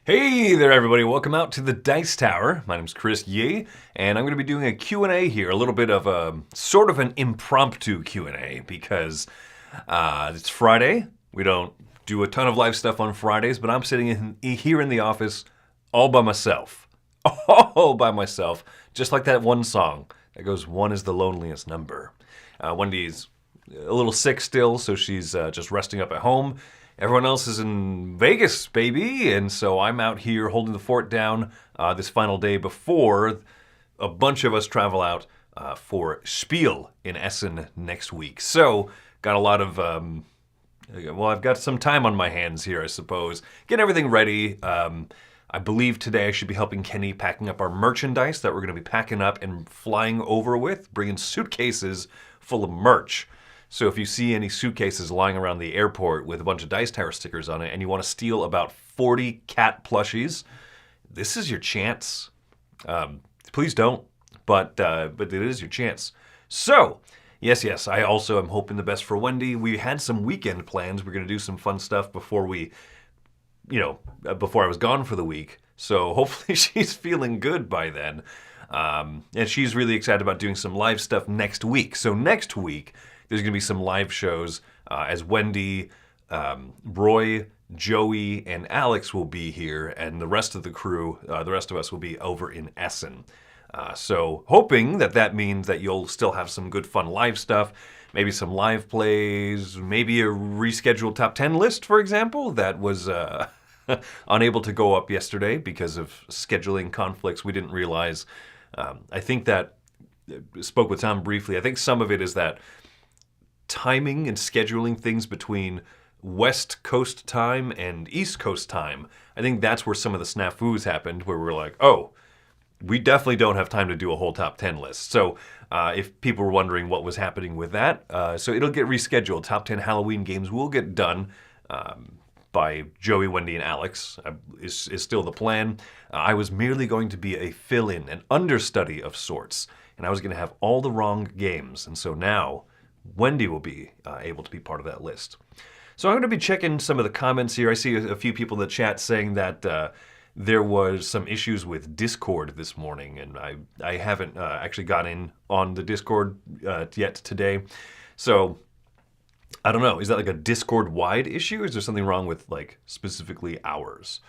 Hey there, everybody. Welcome out to the Dice Tower. My name's Chris Yeh, and I'm going to be doing a Q&A here, a little bit of a sort of an impromptu Q&A because it's Friday. We don't do a ton of live stuff on Fridays, but I'm sitting here in the office all by myself. All by myself, just like that one song that goes, "One is the loneliest number." Wendy's a little sick still, so she's just resting up at home. Everyone else is in Vegas, baby, and so I'm out here holding the fort down this final day before a bunch of us travel out for Spiel in Essen next week. So, got a lot of, I've got some time on my hands here, I suppose. Getting everything ready. I believe today I should be helping Kenny packing up our merchandise that we're going to be packing up and flying over with, bringing suitcases full of merch. So if you see any suitcases lying around the airport with a bunch of Dice Tower stickers on it and you want to steal about 40 cat plushies, this is your chance. Please don't, but it is your chance. So, yes, I also am hoping the best for Wendy. We had some weekend plans. We're going to do some fun stuff before before I was gone for the week. So hopefully she's feeling good by then. And she's really excited about doing some live stuff next week. So next week, there's going to be some live shows as Wendy, Roy, Joey, and Alex will be here, and the rest of the crew, the rest of us will be over in Essen. So hoping that means that you'll still have some good fun live stuff, maybe some live plays, maybe a rescheduled top 10 list, for example, that was unable to go up yesterday because of scheduling conflicts we didn't realize. I think that, spoke with Tom briefly, I think some of it is that timing and scheduling things between West Coast time and East Coast time, I think that's where some of the snafus happened, where we're like, oh, we definitely don't have time to do a whole top 10 list. So if people were wondering what was happening with that, so it'll get rescheduled. Top 10 Halloween games will get done by Joey, Wendy, and Alex is still the plan. I was merely going to be a fill-in, an understudy of sorts, and I was going to have all the wrong games. And so now Wendy will be able to be part of that list. So I'm going to be checking some of the comments here. I see a few people in the chat saying that there was some issues with Discord this morning, and I haven't actually got in on the Discord yet today. So I don't know. Is that like a Discord-wide issue? Or is there something wrong with like specifically ours?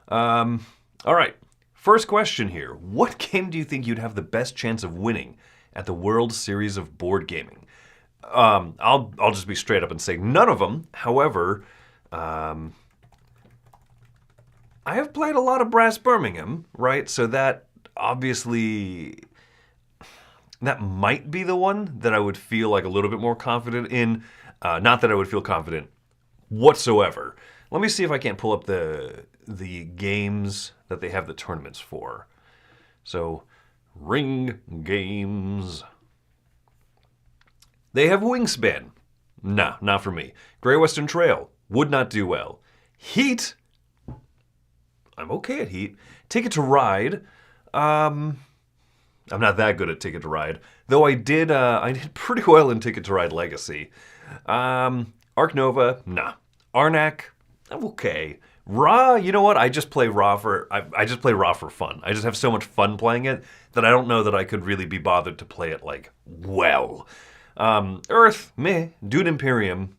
All right. First question here. What game do you think you'd have the best chance of winning at the World Series of Board Gaming? I'll just be straight up and say none of them. However, I have played a lot of Brass Birmingham, right? So that obviously, that might be the one that I would feel like a little bit more confident in. Not that I would feel confident whatsoever. Let me see if I can't pull up the games that they have the tournaments for. So, Ring Games. They have Wingspan. Nah, not for me. Great Western Trail. Would not do well. Heat. I'm okay at Heat. Ticket to Ride. I'm not that good at Ticket to Ride. Though I did pretty well in Ticket to Ride Legacy. Arc Nova. Nah. Arnak. I'm okay. Raw, you know what? I just play Raw I just play Raw for fun. I just have so much fun playing it that I don't know that I could really be bothered to play it like well. Earth, meh. Dune Imperium.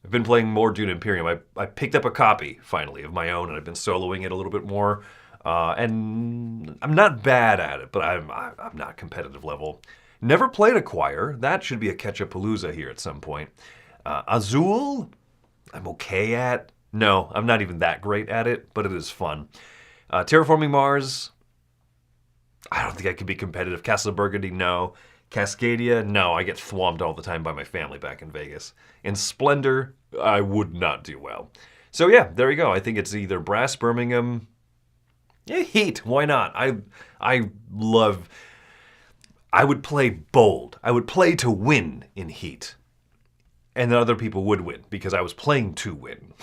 I've been playing more Dune Imperium. I picked up a copy, finally, of my own, and I've been soloing it a little bit more. And I'm not bad at it, but I'm not competitive level. Never played Acquire. That should be a catch-up-palooza here at some point. Azul, I'm okay at. No, I'm not even that great at it, but it is fun. Terraforming Mars, I don't think I could be competitive. Castle of Burgundy, no. Cascadia, no, I get thwomped all the time by my family back in Vegas. And Splendor, I would not do well. So yeah, there you go. I think it's either Brass Birmingham, Heat, why not? I would play bold. I would play to win in Heat. And then other people would win because I was playing to win.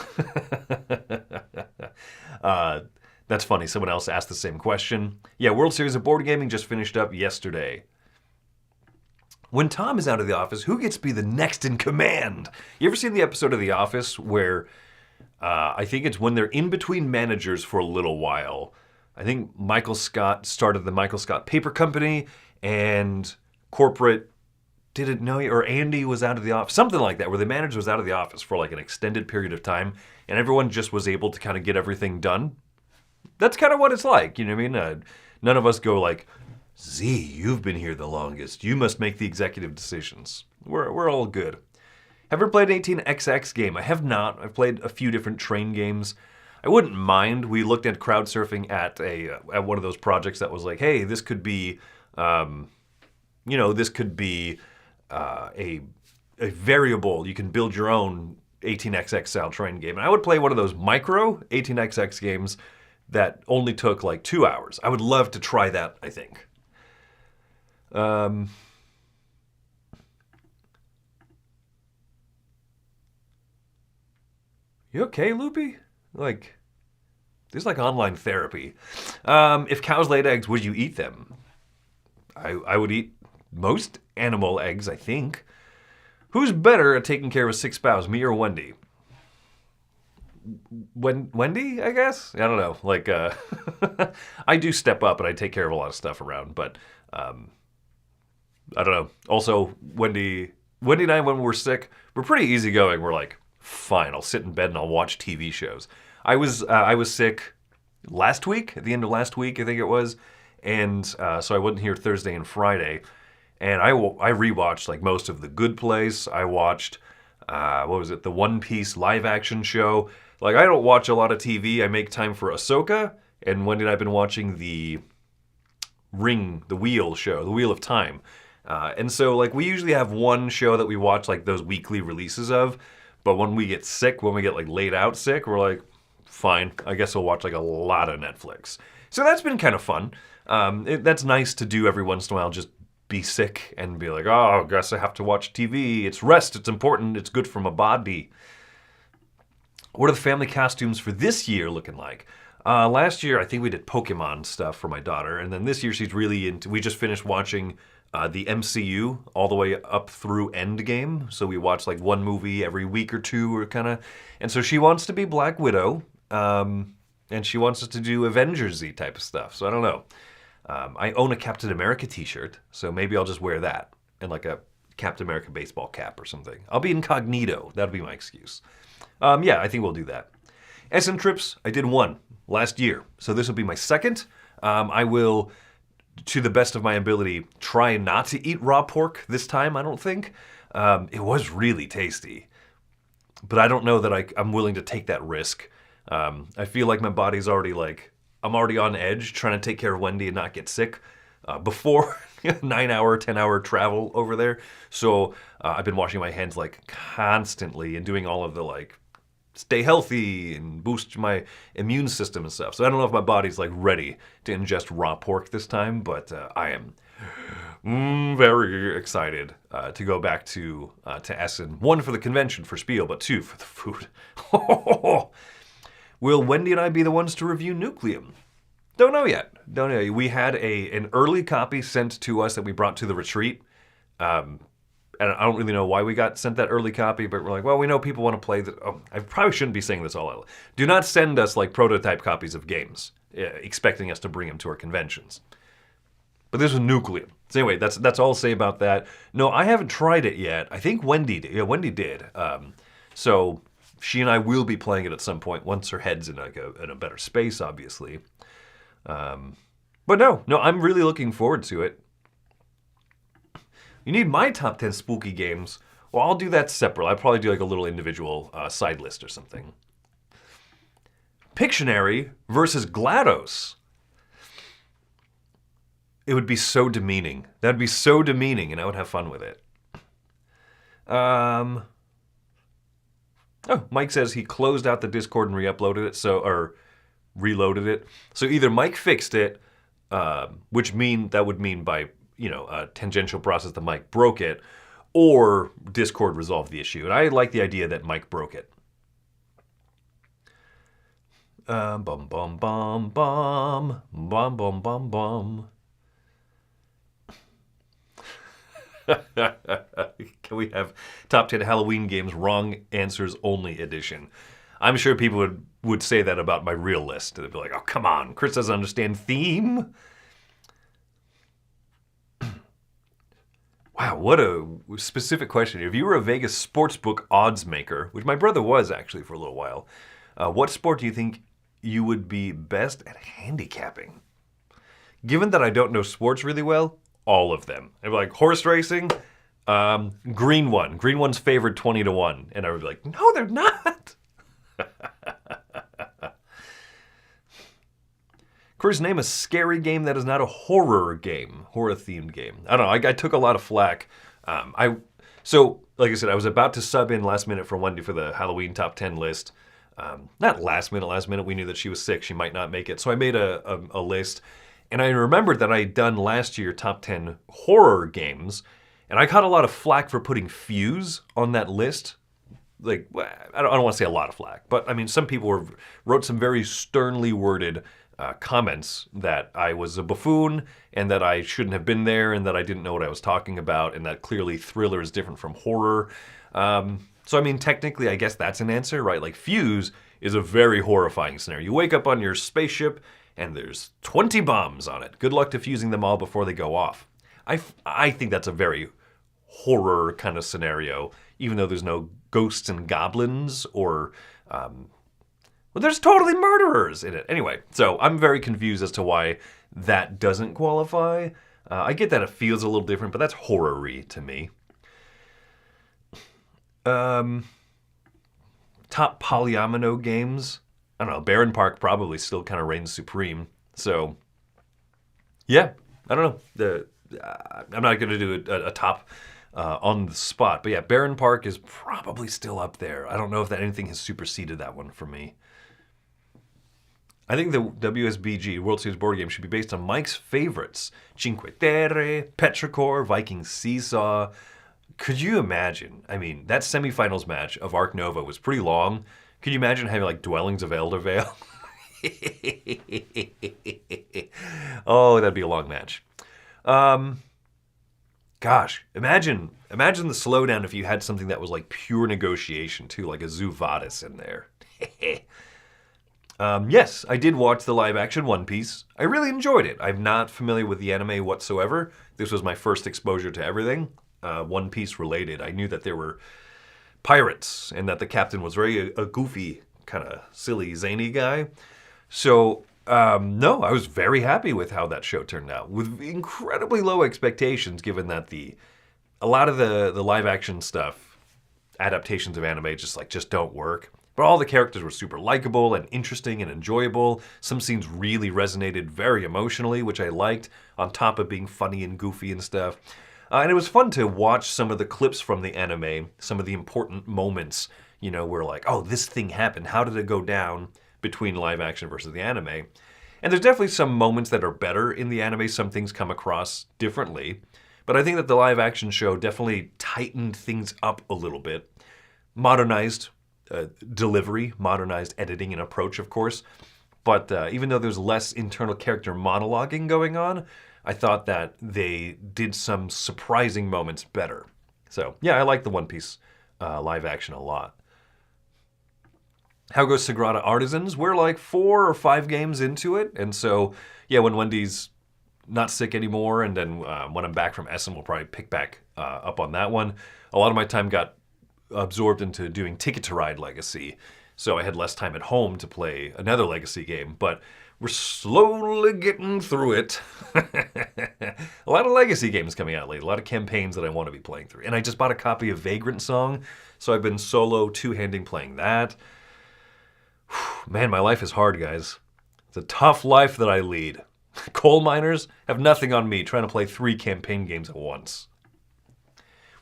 That's funny. Someone else asked the same question. Yeah, World Series of Board Gaming just finished up yesterday. When Tom is out of the office, who gets to be the next in command? You ever seen the episode of The Office where I think it's when they're in between managers for a little while. I think Michael Scott started the Michael Scott Paper Company, and corporate didn't know, or Andy was out of the office, something like that, where the manager was out of the office for like an extended period of time, and everyone just was able to kind of get everything done. That's kind of what it's like, you know what I mean? None of us go like, Z, you've been here the longest. You must make the executive decisions. We're all good. Have you ever played an 18xx game? I have not. I've played a few different train games. I wouldn't mind. We looked at crowd surfing at one of those projects that was like, hey, this could be, this could be a variable. You can build your own 18xx style train game. And I would play one of those micro 18xx games that only took like 2 hours. I would love to try that, I think. You okay, Loopy? Like, this is like online therapy. If cows laid eggs, would you eat them? I would eat most animal eggs, I think. Who's better at taking care of a sick spouse, me or Wendy? Wendy, I guess? I don't know. Like, I do step up and I take care of a lot of stuff around, but I don't know. Also, Wendy and I, when we're sick, we're pretty easygoing. We're like, fine, I'll sit in bed and I'll watch TV shows. I was sick last week, at the end of last week, I think it was, and so I wasn't here Thursday and Friday, and I rewatched like most of The Good Place. I watched, the One Piece live action show. Like, I don't watch a lot of TV. I make time for Ahsoka, and Wendy and I have been watching the Wheel show, The Wheel of Time. And so, like, we usually have one show that we watch, like, those weekly releases of. But when we get sick, when we get, like, laid out sick, we're like, fine, I guess we'll watch, like, a lot of Netflix. So that's been kind of fun. That's nice to do every once in a while, just be sick and be like, oh, I guess I have to watch TV. It's rest. It's important. It's good for my body. What are the family costumes for this year looking like? Last year, I think we did Pokemon stuff for my daughter. And then this year, she's really into... We just finished watching the MCU all the way up through Endgame. So we watch like one movie every week or two, or kind of... And so she wants to be Black Widow. And she wants us to do Avengers-y type of stuff. So I don't know. I own a Captain America t-shirt, so maybe I'll just wear that. And like a Captain America baseball cap or something. I'll be incognito. That'll be my excuse. Yeah, I think we'll do that. Essen trips, I did one last year. So this will be my second. I will, to the best of my ability, try not to eat raw pork this time, I don't think. It was really tasty. But I don't know that I'm willing to take that risk. I feel like my body's already like, I'm already on edge trying to take care of Wendy and not get sick before 9-hour, 10-hour travel over there. So I've been washing my hands like constantly and doing all of the like stay healthy and boost my immune system and stuff. So I don't know if my body's like ready to ingest raw pork this time, but I am very excited to go back to Essen. One, for the convention for Spiel, but two, for the food. Will Wendy and I be the ones to review Nucleum? Don't know yet. Don't know. We had an early copy sent to us that we brought to the retreat. And I don't really know why we got sent that early copy, but we're like, well, we know people want to play that. Oh, I probably shouldn't be saying this all out. Do not send us like prototype copies of games, expecting us to bring them to our conventions. But this was Nucleum. So anyway, that's all I'll say about that. No, I haven't tried it yet. I think Wendy did. Yeah, Wendy did. So she and I will be playing it at some point once her head's in a better space, obviously. But no, I'm really looking forward to it. You need my top 10 spooky games. Well, I'll do that separate. I'll probably do like a little individual side list or something. Pictionary versus GLaDOS. It would be so demeaning. That'd be so demeaning, and I would have fun with it. Oh, Mike says he closed out the Discord and re-uploaded it, or reloaded it. So either Mike fixed it, which would mean by a tangential process that Mike broke it, or Discord resolved the issue. And I like the idea that Mike broke it. Bum bum bum bum bum bum bum bum. Can we have top 10 Halloween games wrong answers only edition? I'm sure people would say that about my real list. They'd be like, oh, come on, Chris doesn't understand theme. Wow, what a specific question. If you were a Vegas sportsbook odds maker, which my brother was actually for a little while, what sport do you think you would be best at handicapping? Given that I don't know sports really well, all of them. I'd be like, horse racing, green one. Green one's favored 20-1. And I would be like, no, they're not. Chris, name a scary game that is not a horror game, horror-themed game. I don't know. I took a lot of flack. So, like I said, I was about to sub in last minute for Wendy for the Halloween top 10 list. Not last minute. We knew that she was sick. She might not make it. So I made a list. And I remembered that I had done last year top 10 horror games. And I caught a lot of flack for putting Fuse on that list. Like, I don't want to say a lot of flack. But, I mean, some people wrote some very sternly worded comments that I was a buffoon and that I shouldn't have been there and that I didn't know what I was talking about and that clearly thriller is different from horror. So, I mean, technically, I guess that's an answer, right? Like, Fuse is a very horrifying scenario. You wake up on your spaceship and there's 20 bombs on it. Good luck defusing them all before they go off. I think that's a very horror kind of scenario, even though there's no ghosts and goblins or... well, there's totally murderers in it. Anyway, so I'm very confused as to why that doesn't qualify. I get that it feels a little different, but that's horror-y to me. Top polyomino games. I don't know. Barren Park probably still kind of reigns supreme. So, yeah. I don't know. I'm not going to do a top on the spot. But yeah, Barren Park is probably still up there. I don't know if anything has superseded that one for me. I think the WSBG, World Series board game, should be based on Mike's favorites. Cinque Terre, Petrichor, Viking Seesaw. Could you imagine? I mean, that semifinals match of Ark Nova was pretty long. Could you imagine having, like, Dwellings of Eldervale? Oh, that'd be a long match. Gosh, imagine the slowdown if you had something that was, like, pure negotiation, too, like a Zoo Vadis in there. Yes, I did watch the live-action One Piece. I really enjoyed it. I'm not familiar with the anime whatsoever. This was my first exposure to everything One Piece related. I knew that there were pirates and that the captain was very a goofy, kind of silly, zany guy. So, no, I was very happy with how that show turned out, with incredibly low expectations, given that a lot of the live-action stuff, adaptations of anime, just don't work. But all the characters were super likable and interesting and enjoyable. Some scenes really resonated very emotionally, which I liked, on top of being funny and goofy and stuff. And it was fun to watch some of the clips from the anime, some of the important moments, where like, oh, this thing happened. How did it go down between live action versus the anime? And there's definitely some moments that are better in the anime. Some things come across differently. But I think that the live action show definitely tightened things up a little bit. Modernized delivery, modernized editing and approach, of course. But even though there's less internal character monologuing going on, I thought that they did some surprising moments better. So, yeah, I like the One Piece live action a lot. How goes Sagrada Artisans? We're like 4 or 5 games into it. And so, yeah, when Wendy's not sick anymore, and then when I'm back from Essen, we'll probably pick back up on that one. A lot of my time got absorbed into doing Ticket to Ride Legacy, so I had less time at home to play another Legacy game, but we're slowly getting through it. A lot of Legacy games coming out lately, a lot of campaigns that I want to be playing through. And I just bought a copy of Vagrant Song, so I've been solo two-handing playing that. Man, my life is hard, guys. It's a tough life that I lead. Coal miners have nothing on me trying to play 3 campaign games at once.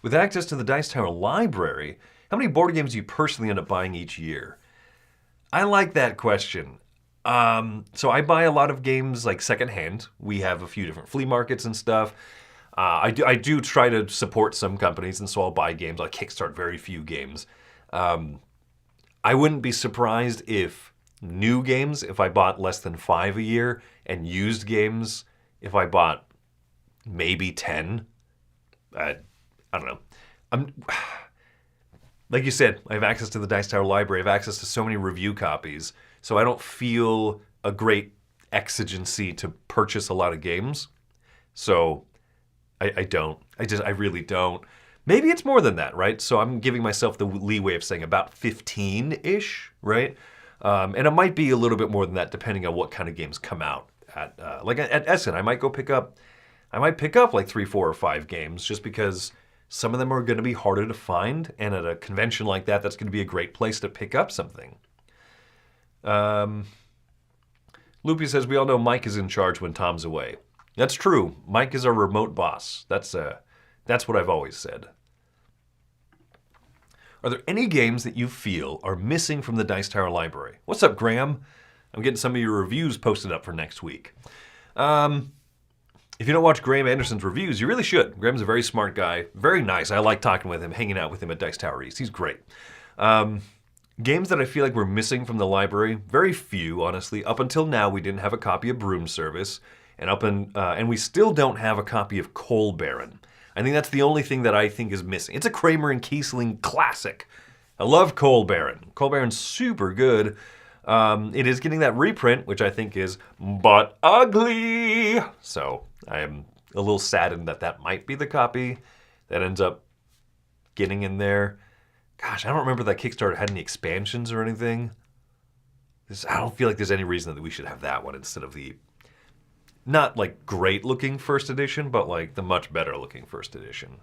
With access to the Dice Tower library, how many board games do you personally end up buying each year? I like that question. So I buy a lot of games like secondhand. We have a few different flea markets and stuff. I do try to support some companies, and so I'll buy games. I'll kickstart very few games. I wouldn't be surprised if new games, if I bought less than 5 a year, and used games, if I bought maybe 10. I don't know. like you said, I have access to the Dice Tower library. I have access to so many review copies. So I don't feel a great exigency to purchase a lot of games. So I don't. I really don't. Maybe it's more than that, right? So I'm giving myself the leeway of saying about 15-ish, right? And it might be a little bit more than that depending on what kind of games come out. Like at Essen, I might pick up like 3, 4, or 5 games just because some of them are going to be harder to find. And at a convention like that, that's going to be a great place to pick up something. Loopy says, we all know Mike is in charge when Tom's away. That's true. Mike is our remote boss. That's what I've always said. Are there any games that you feel are missing from the Dice Tower library? What's up, Graham? I'm getting some of your reviews posted up for next week. If you don't watch Graham Anderson's reviews, you really should. Graham's a very smart guy, very nice. I like talking with him, hanging out with him at Dice Tower East. He's great. Games that I feel like we're missing from the library, very few, honestly. Up until now, we didn't have a copy of Broom Service, and we still don't have a copy of Coal Baron. I think that's the only thing that I think is missing. It's a Kramer and Kiesling classic. I love Coal Baron. Coal Baron's super good. It is getting that reprint, which I think is but ugly. So I am a little saddened that that might be the copy that ends up getting in there. Gosh, I don't remember that Kickstarter had any expansions or anything. I don't feel like there's any reason that we should have that one instead of the not like great looking first edition, but like the much better looking first edition.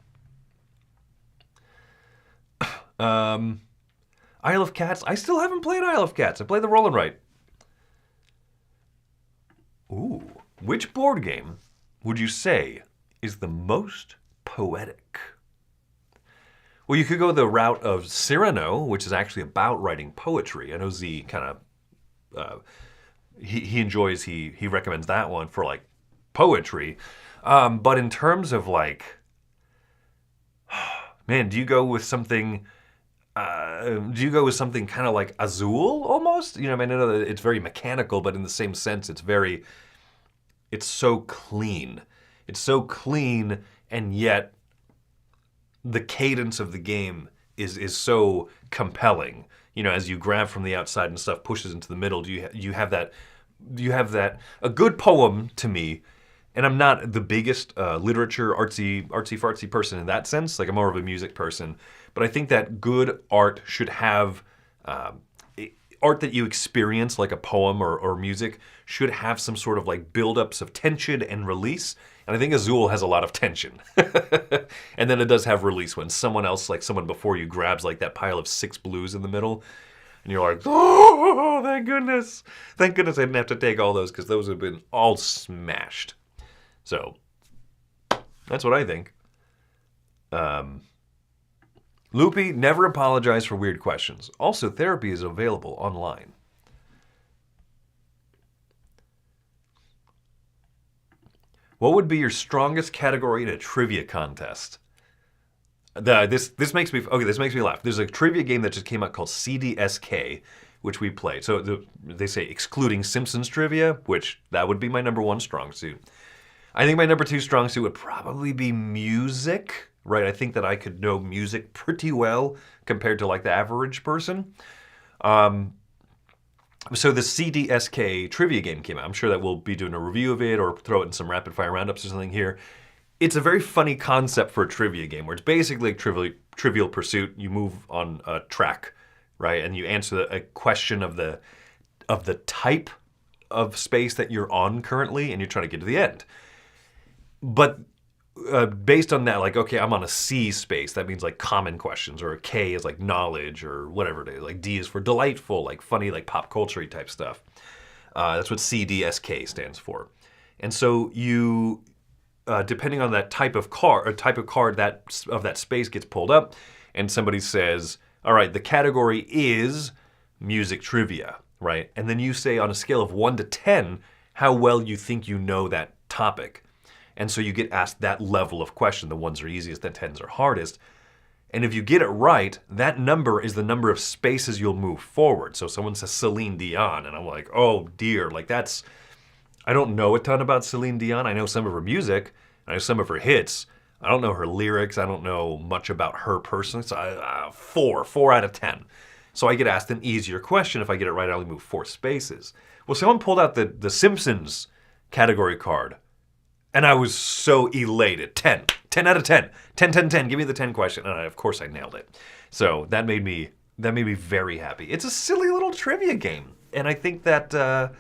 Isle of Cats. I still haven't played Isle of Cats. I played the Roll and Write. Ooh. Which board game would you say is the most poetic? Well, you could go the route of Cyrano, which is actually about writing poetry. I know Z kind of he recommends that one for like poetry. But in terms of like, man, do you go with something kind of like Azul almost? You know, I mean, I know that it's very mechanical, but in the same sense, it's so clean. It's so clean, and yet the cadence of the game is so compelling. You know, as you grab from the outside and stuff pushes into the middle, you have that a good poem to me. And I'm not the biggest literature artsy fartsy person in that sense. Like I'm more of a music person, but I think that good art should have art that you experience, like a poem or music, should have some sort of like buildups of tension and release. And I think Azul has a lot of tension. And then it does have release when someone else, like someone before you, grabs like that pile of 6 blues in the middle. And you're like, oh, thank goodness. Thank goodness I didn't have to take all those because those would have been all smashed. So, that's what I think. Loopy, never apologize for weird questions. Also, therapy is available online. What would be your strongest category in a trivia contest? This makes me laugh. There's a trivia game that just came out called CDSK, which we played. So they say excluding Simpsons trivia, which that would be my number 1 strong suit. I think my number 2 strong suit would probably be music, right? I think that I could know music pretty well compared to like the average person. So the CDSK trivia game came out. I'm sure that we'll be doing a review of it or throw it in some rapid fire roundups or something here. It's a very funny concept for a trivia game where it's basically like Trivial Pursuit. You move on a track, right? And you answer a question of the type of space that you're on currently, and you're trying to get to the end. But based on that, like, okay, I'm on a C space. That means like common questions, or a K is like knowledge, or whatever it is. Like D is for delightful, like funny, like pop culture type stuff. That's what CDSK stands for. And so you, depending on that type of card, that of that space gets pulled up, and somebody says, all right, the category is music trivia, right? And then you say on a scale of 1 to 10, how well you think you know that topic. And so you get asked that level of question. The 1s are easiest, the 10s are hardest. And if you get it right, that number is the number of spaces you'll move forward. So someone says Celine Dion, and I'm like, oh dear, like that's, I don't know a ton about Celine Dion. I know some of her music, I know some of her hits, I don't know her lyrics. I don't know much about her personally. So 4 out of 10. So I get asked an easier question. If I get it right, I only move 4 spaces. Well, someone pulled out the Simpsons category card, and I was so elated. 10 out of 10. 10, 10, 10. Give me the 10 question. And of course I nailed it. So that made me very happy. It's a silly little trivia game. And I think that, I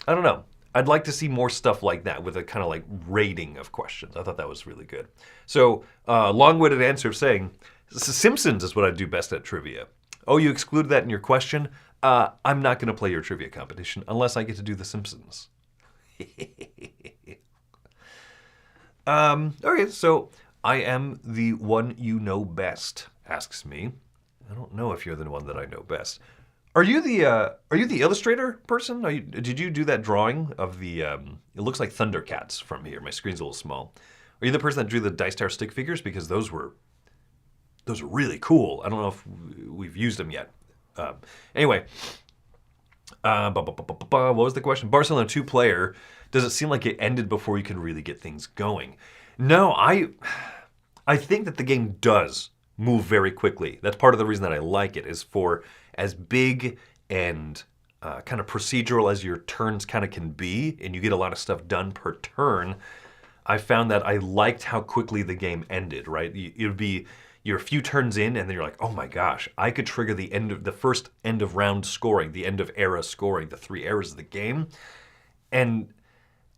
don't know. I'd like to see more stuff like that with a kind of like rating of questions. I thought that was really good. So, long-winded answer of saying, Simpsons is what I do best at trivia. Oh, you excluded that in your question? I'm not going to play your trivia competition unless I get to do The Simpsons. Okay, so I am the one you know best, asks me. I don't know if you're the one that I know best. Are you the illustrator person? Did you do that drawing of the, it looks like Thundercats from here. My screen's a little small. Are you the person that drew the Dice Tower stick figures? Because those were really cool. I don't know if we've used them yet. Anyway, what was the question? Barcelona 2-player. Does it seem like it ended before you can really get things going? No, I think that the game does move very quickly. That's part of the reason that I like it, is for as big and kind of procedural as your turns kind of can be, and you get a lot of stuff done per turn, I found that I liked how quickly the game ended, right? It would be, you're a few turns in, and then you're like, oh my gosh, I could trigger the first end of round scoring, the end of era scoring, the 3 eras of the game. And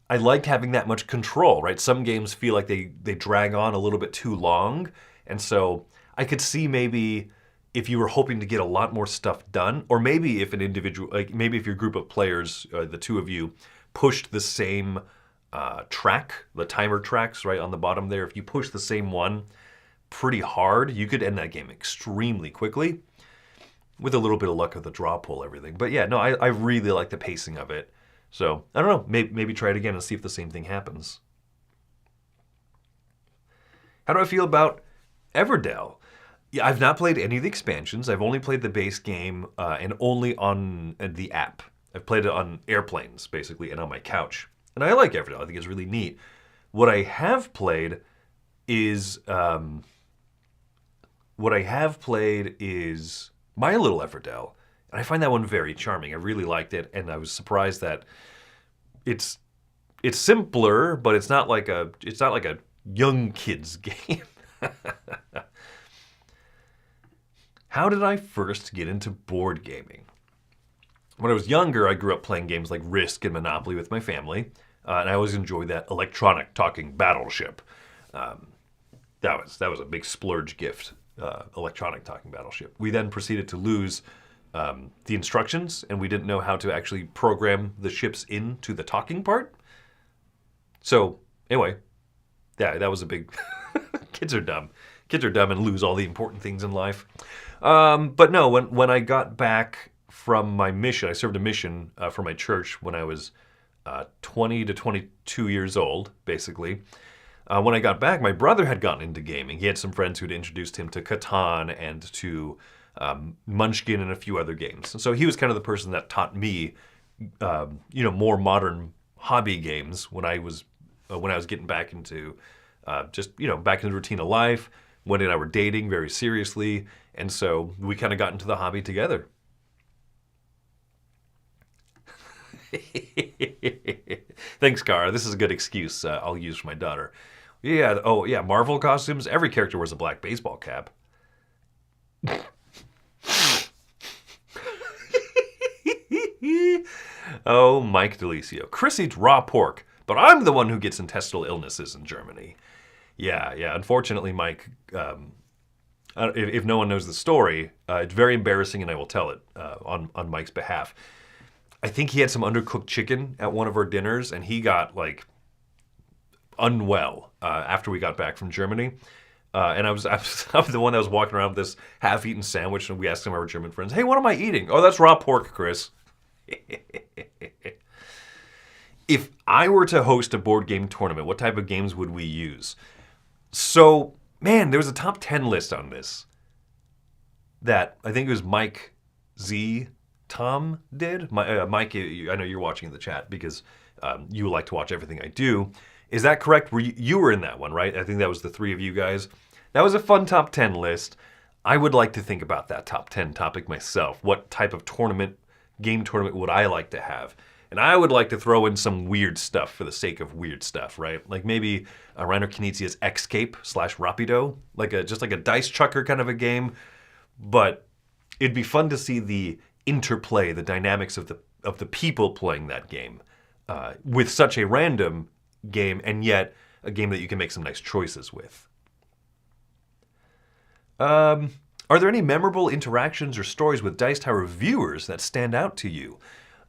I liked having that much control, right? Some games feel like they drag on a little bit too long. And so I could see maybe if you were hoping to get a lot more stuff done, or maybe if an individual, like maybe if your group of players, the 2 of you, pushed the same track, the timer tracks right on the bottom there, if you push the same one pretty hard, you could end that game extremely quickly with a little bit of luck of the draw pull, everything. But yeah, no, I really like the pacing of it. So, I don't know, maybe try it again and see if the same thing happens. How do I feel about Everdell? Yeah, I've not played any of the expansions. I've only played the base game and only on the app. I've played it on airplanes, basically, and on my couch. And I like Everdell. I think it's really neat. What I have played is My Little Everdell. And I find that one very charming. I really liked it, and I was surprised that it's simpler, but it's not like a young kids game. How did I first get into board gaming? When I was younger, I grew up playing games like Risk and Monopoly with my family, and I always enjoyed that electronic talking battleship. That was a big splurge gift. Electronic talking battleship. We then proceeded to lose the instructions, and we didn't know how to actually program the ships into the talking part. So anyway, that was a big... Kids are dumb. Kids are dumb and lose all the important things in life. But no, when I got back from my mission, I served a mission for my church when I was 20 to 22 years old, basically. When I got back, my brother had gotten into gaming. He had some friends who had introduced him to Catan and to Munchkin and a few other games. And so he was kind of the person that taught me, more modern hobby games when I was getting back into back into the routine of life. Wendy and I were dating very seriously, and so we kind of got into the hobby together. Thanks, Cara. This is a good excuse I'll use for my daughter. Yeah, oh yeah, Marvel costumes. Every character wears a black baseball cap. Oh, Mike Delisio. Chris eats raw pork, but I'm the one who gets intestinal illnesses in Germany. Yeah. Unfortunately, Mike, if no one knows the story, it's very embarrassing, and I will tell it on Mike's behalf. I think he had some undercooked chicken at one of our dinners, and he got unwell after we got back from Germany. And I was the one that was walking around with this half-eaten sandwich, and we asked some of our German friends, "Hey, what am I eating?" "Oh, that's raw pork, Chris." If I were to host a board game tournament, what type of games would we use? So, man, there was a top 10 list on this that I think it was Mike Z. Tom did. Mike, I know you're watching in the chat because you like to watch everything I do. Is that correct? You were in that one, right? I think that was the three of you guys. That was a fun top 10 list. I would like to think about that top 10 topic myself. What type of game tournament would I like to have? And I would like to throw in some weird stuff for the sake of weird stuff, right? Like maybe Reiner Knizia's Escape/Rapido, just like a dice chucker kind of a game. But it'd be fun to see the interplay, the dynamics of the people playing that game with such a random game, and yet a game that you can make some nice choices with. Are there any memorable interactions or stories with Dice Tower viewers that stand out to you?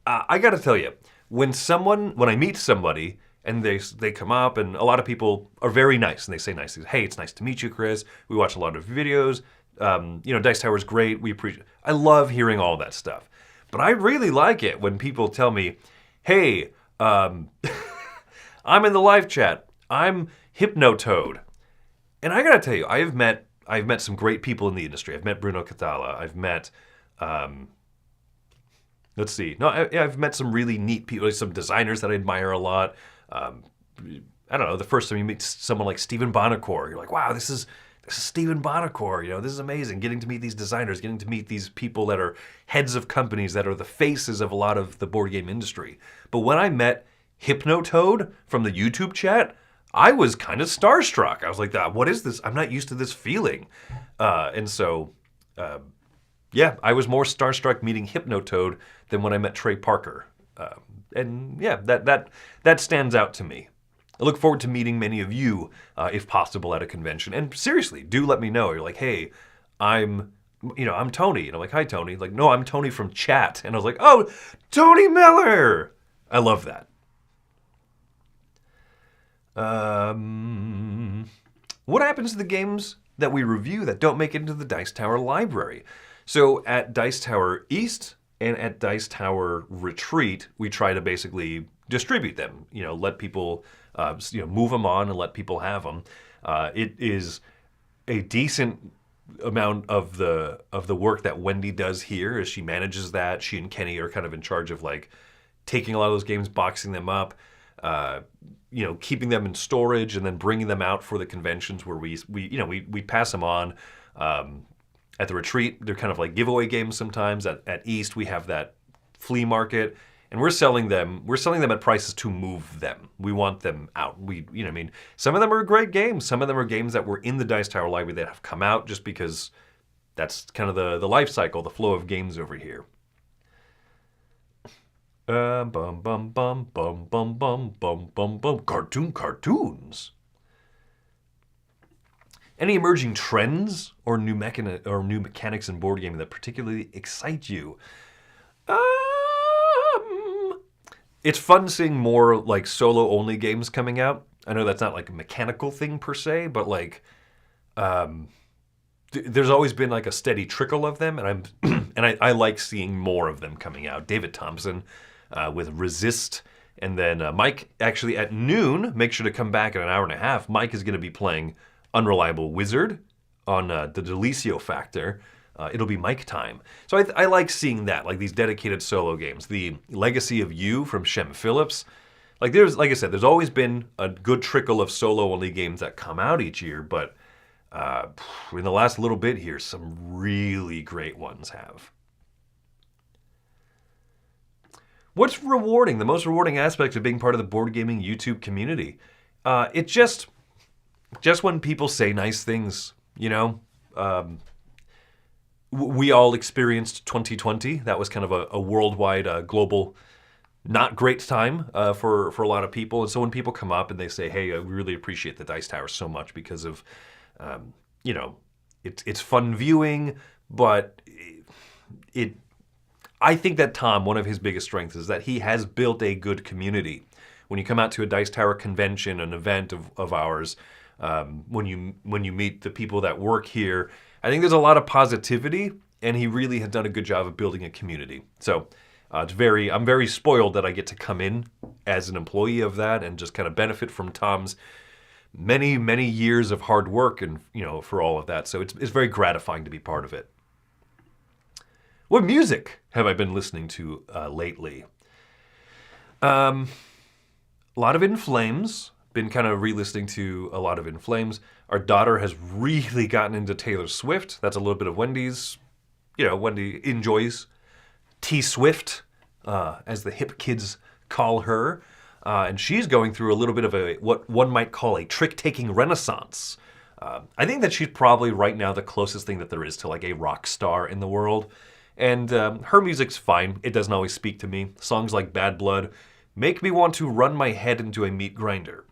I got to tell you, when I meet somebody and they come up, and a lot of people are very nice and they say nice things. Hey, it's nice to meet you, Chris. We watch a lot of videos. Dice Tower's great. We appreciate. I love hearing all that stuff, but I really like it when people tell me, "Hey, I'm in the live chat. I'm Hypnotoad," and I got to tell you, I've met some great people in the industry. I've met Bruno Catala. I've met, I've met some really neat people, some designers that I admire a lot. I don't know, the first time you meet someone like Stephen Bonacore, you're like, wow, this is Stephen Bonacore. This is amazing. Getting to meet these designers, getting to meet these people that are heads of companies that are the faces of a lot of the board game industry. But when I met Hypnotoad from the YouTube chat, I was kind of starstruck. I was like, what is this? I'm not used to this feeling. I was more starstruck meeting Hypnotoad than when I met Trey Parker. That stands out to me. I look forward to meeting many of you, if possible, at a convention. And seriously, do let me know. You're like, hey, I'm Tony. And I'm like, hi, Tony. Like, no, I'm Tony from chat. And I was like, oh, Tony Miller. I love that. What happens to the games that we review that don't make it into the Dice Tower library? So at Dice Tower East and at Dice Tower Retreat, we try to basically distribute them. Let people, move them on and let people have them. It is a decent amount of the work that Wendy does here as she manages that. She and Kenny are kind of in charge of taking a lot of those games, boxing them up, keeping them in storage, and then bringing them out for the conventions where we pass them on. At the retreat, they're kind of like giveaway games sometimes. At East, we have that flea market, and we're selling them at prices to move them. We want them out. Some of them are great games. Some of them are games that were in the Dice Tower library that have come out just because that's kind of the life cycle, the flow of games over here. Cartoons. Any emerging trends or new mechanics in board gaming that particularly excite you? It's fun seeing more solo-only games coming out. I know that's not a mechanical thing per se, but there's always been a steady trickle of them, and I like seeing more of them coming out. David Thompson with Resist, and then Mike actually at noon. Make sure to come back in an hour and a half. Mike is going to be playing Unreliable Wizard on the Delicio Factor. It'll be Mike time. So I like seeing that, these dedicated solo games. The Legacy of You from Shem Phillips. Like I said, there's always been a good trickle of solo-only games that come out each year, but in the last little bit here, some really great ones have. What's rewarding? The most rewarding aspect of being part of the board gaming YouTube community? It's just when people say nice things, we all experienced 2020. That was kind of a worldwide, global, not great time for a lot of people. And so when people come up and they say, hey, I really appreciate the Dice Tower so much because of, it's fun viewing, but I think that Tom, one of his biggest strengths is that he has built a good community. When you come out to a Dice Tower convention, an event of ours, when you meet the people that work here, I think there's a lot of positivity, and he really has done a good job of building a community. So I'm very spoiled that I get to come in as an employee of that and just kind of benefit from Tom's many, many years of hard work and for all of that. So it's very gratifying to be part of it. What music have I been listening to lately? A lot of In Flames. been kind of re-listening to a lot of In Flames. Our daughter has really gotten into Taylor Swift. That's a little bit of Wendy's. You know, Wendy enjoys T-Swift, as the hip kids call her. And she's going through a little bit of what one might call a trick-taking renaissance. I think that she's probably right now the closest thing that there is to like a rock star in the world. And her music's fine. It doesn't always speak to me. Songs like Bad Blood make me want to run my head into a meat grinder.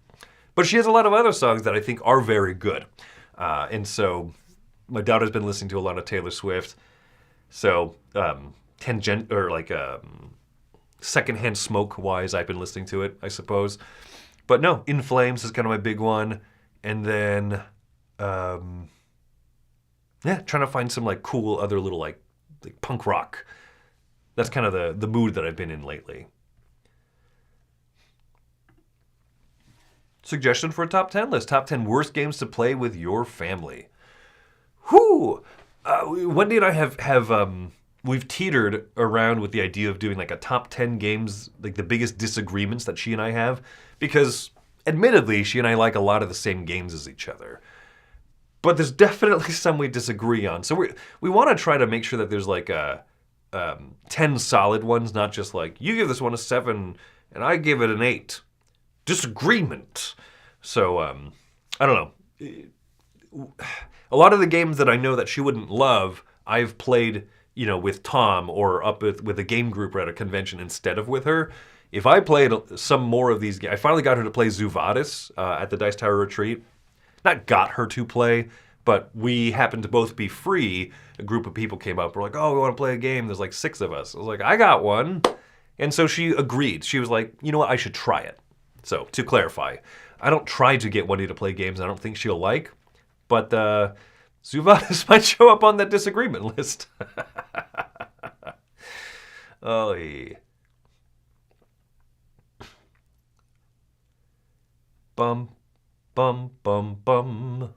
But she has a lot of other songs that I think are very good. And so my daughter's been listening to a lot of Taylor Swift. So secondhand smoke-wise, I've been listening to it, I suppose. But no, In Flames is kind of my big one. And then, trying to find some like cool other little like punk rock. That's kind of the mood that I've been in lately. Suggestion for a top 10 list. Top 10 worst games to play with your family. Whew! Wendy and I have we've teetered around with the idea of doing like a top 10 games, like the biggest disagreements that she and I have, because admittedly, she and I like a lot of the same games as each other. But there's definitely some we disagree on. So we want to try to make sure that there's like 10 solid ones, not just like, you give this one a 7 and I give it an 8. Disagreement. So, I don't know. A lot of the games that I know that she wouldn't love, I've played, you know, with Tom or up with a game group or at a convention instead of with her. If I played some more of these games, I finally got her to play Zuvadis at the Dice Tower Retreat. Not got her to play, but we happened to both be free. A group of people came up. We're like, oh, we want to play a game. There's like 6 of us. I was like, I got one. And so she agreed. She was like, you know what? I should try it. So, to clarify, I don't try to get Wendy to play games I don't think she'll like, but Zuvadis might show up on that disagreement list. Oh, yeah. Bum, bum, bum, bum.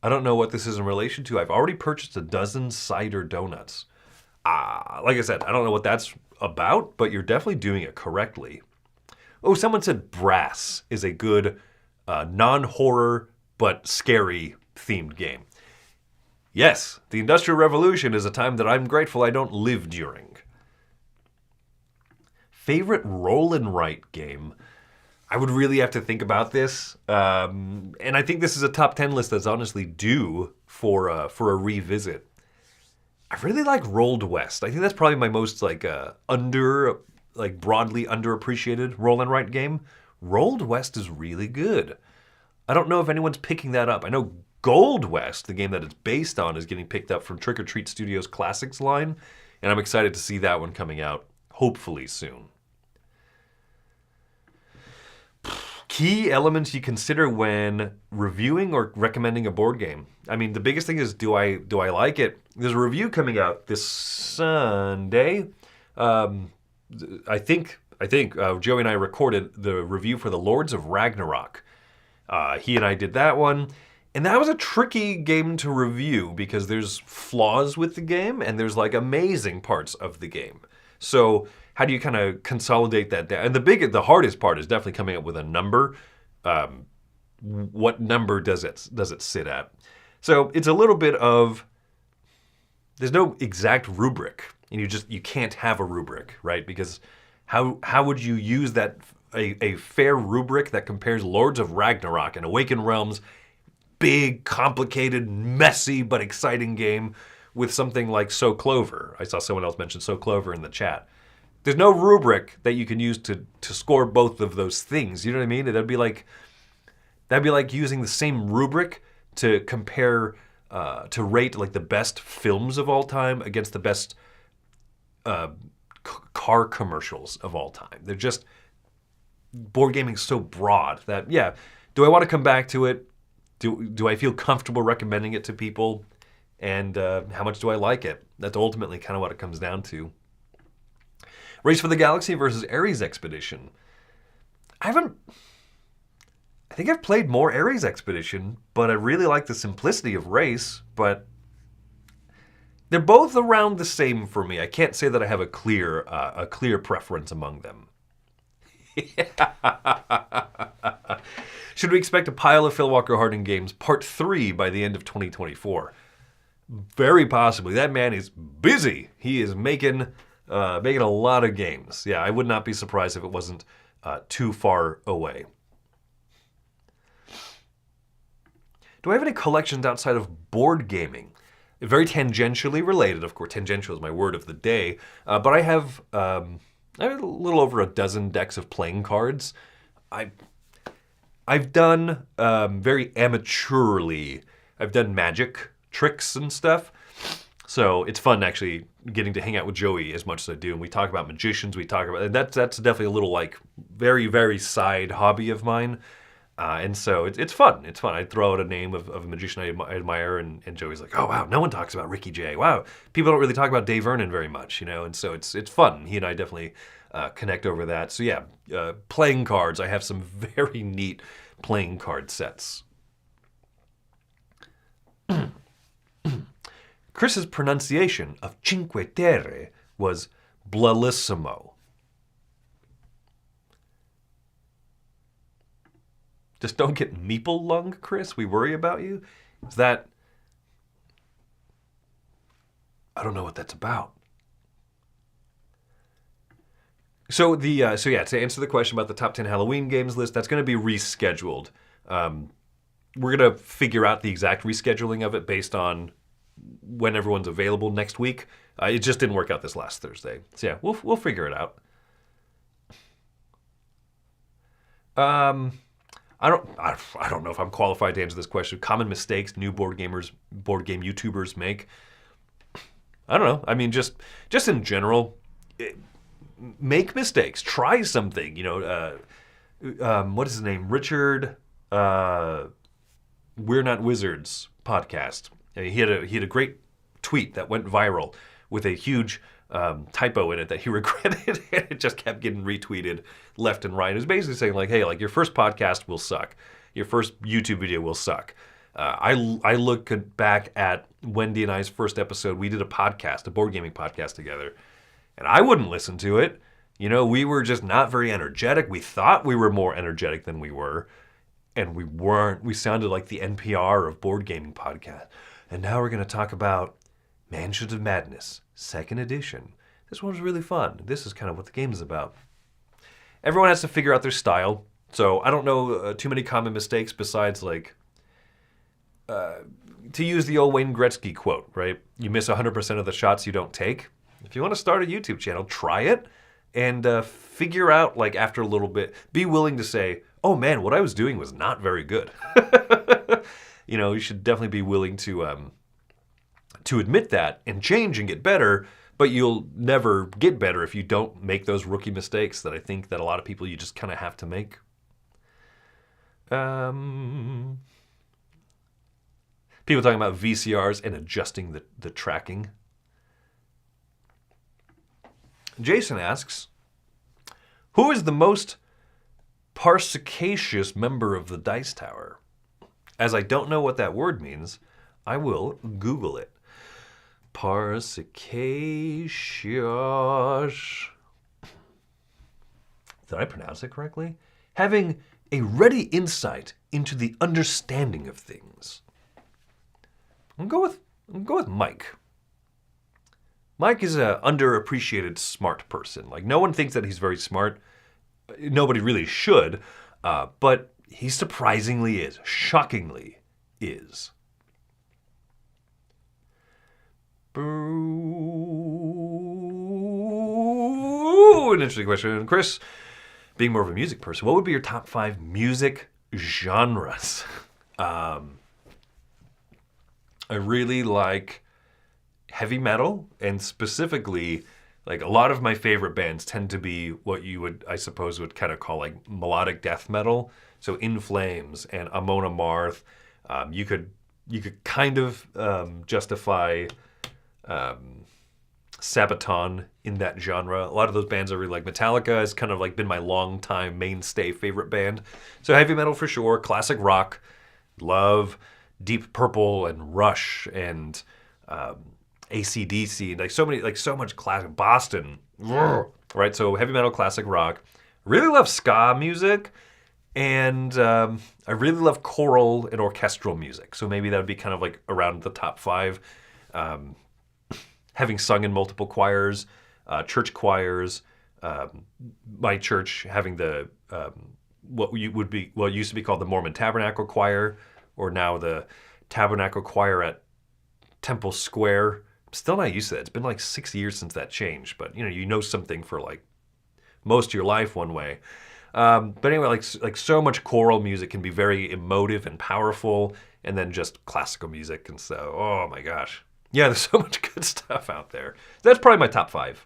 I don't know what this is in relation to. I've already purchased a dozen cider donuts. Like I said, I don't know what that's about, but you're definitely doing it correctly. Oh, someone said Brass is a good non-horror but scary themed game. Yes, the Industrial Revolution is a time that I'm grateful I don't live during. Favorite roll and write game? I would really have to think about this. And I think this is a top 10 list that's honestly due for a revisit. I really like Rolled West. I think that's probably my most broadly underappreciated roll and write game. Rolled West is really good. I don't know if anyone's picking that up. I know Gold West, the game that it's based on, is getting picked up from Trick or Treat Studios' Classics line, and I'm excited to see that one coming out hopefully soon. Key elements you consider when reviewing or recommending a board game. I mean, the biggest thing is, do I like it? There's a review coming out this Sunday. I think Joey and I recorded the review for the Lords of Ragnarok. He and I did that one. And that was a tricky game to review because there's flaws with the game and there's like amazing parts of the game. So how do you kind of consolidate that down? And the hardest part is definitely coming up with a number. What number does it sit at? So it's a little bit of, there's no exact rubric, and you can't have a rubric, right? Because how would you use that a fair rubric that compares Lords of Ragnarok and Awakened Realms, big, complicated, messy but exciting game, with something like So Clover? I saw someone else mention So Clover in the chat. There's no rubric that you can use to score both of those things. You know what I mean? That'd be like using the same rubric to compare, to rate like the best films of all time against the best car commercials of all time. They're just, board gaming's so broad that, yeah, do I want to come back to it? Do I feel comfortable recommending it to people? And how much do I like it? That's ultimately kind of what it comes down to. Race for the Galaxy versus Ares Expedition. I think I've played more Ares Expedition, but I really like the simplicity of Race, but they're both around the same for me. I can't say that I have a clear preference among them. Should we expect a pile of Phil Walker Harding games part 3 by the end of 2024? Very possibly. That man is busy. He is making a lot of games. Yeah, I would not be surprised if it wasn't too far away. Do I have any collections outside of board gaming? Very tangentially related, of course. Tangential is my word of the day. But I have a little over a dozen decks of playing cards. I've done very amateurly. I've done magic tricks and stuff. So it's fun actually getting to hang out with Joey as much as I do. And we talk about magicians. We talk about that's definitely a little like very, very side hobby of mine. And so it's fun. It's fun. I throw out a name of a magician I admire, and Joey's like, oh, wow, no one talks about Ricky Jay. Wow, people don't really talk about Dave Vernon very much, you know? And so it's fun. He and I definitely connect over that. So yeah, playing cards. I have some very neat playing card sets. Chris's pronunciation of Cinque Terre was bellissimo. Just don't get meeple lung, Chris. We worry about you. Is that... I don't know what that's about. So to answer the question about the top 10 Halloween games list, that's going to be rescheduled. We're going to figure out the exact rescheduling of it based on when everyone's available next week. It just didn't work out this last Thursday. So yeah, we'll figure it out. I don't know if I'm qualified to answer this question. Common mistakes new board game YouTubers make. I don't know. I mean, just in general, make mistakes. Try something. You know, what is his name? Richard. We're Not Wizards podcast. He had a great tweet that went viral with a huge typo in it that he regretted, and it just kept getting retweeted left and right. It was basically saying like, hey, like your first podcast will suck. Your first YouTube video will suck. I look back at Wendy and I's first episode. We did a board gaming podcast together, and I wouldn't listen to it. You know, we were just not very energetic. We thought we were more energetic than we were, and we weren't. We sounded like the NPR of board gaming podcast. And now we're going to talk about Mansions of Madness, 2nd edition. This one was really fun. This is kind of what the game is about. Everyone has to figure out their style. So I don't know too many common mistakes besides like, to use the old Wayne Gretzky quote, right? You miss 100% of the shots you don't take. If you want to start a YouTube channel, try it and figure out like after a little bit, be willing to say, oh man, what I was doing was not very good. You know, you should definitely be willing to admit that and change and get better, but you'll never get better if you don't make those rookie mistakes that I think that a lot of people you just kind of have to make. People talking about VCRs and adjusting the tracking. Jason asks, who is the most perspicacious member of the Dice Tower? As I don't know what that word means, I will Google it. Perspicacious. Did I pronounce it correctly? Having a ready insight into the understanding of things. I'm going to go with Mike. Mike is an underappreciated smart person. Like, no one thinks that he's very smart. Nobody really should, but he surprisingly is. Shockingly is. An interesting question. Chris, being more of a music person, what would be your top 5 music genres? I really like heavy metal, and specifically, like a lot of my favorite bands tend to be what you would, I suppose, would kind of call like melodic death metal. So In Flames and Amon Amarth. You could kind of justify Sabaton in that genre. A lot of those bands are really like Metallica has kind of like been my long time mainstay favorite band. So heavy metal for sure, classic rock, love Deep Purple and Rush and AC/DC, like so much classic Boston, right? So heavy metal, classic rock, Really love ska music, and I really love choral and orchestral music. So maybe that would be kind of like around the top 5. Having sung in multiple choirs, church choirs, my church having the what used to be called the Mormon Tabernacle Choir, or now the Tabernacle Choir at Temple Square. I'm still not used to that. It's been like 6 years since that changed, but you know something for like most of your life one way. But anyway, like so much choral music can be very emotive and powerful, and then just classical music, and so oh my gosh, yeah, there's so much good stuff out there. That's probably my top 5.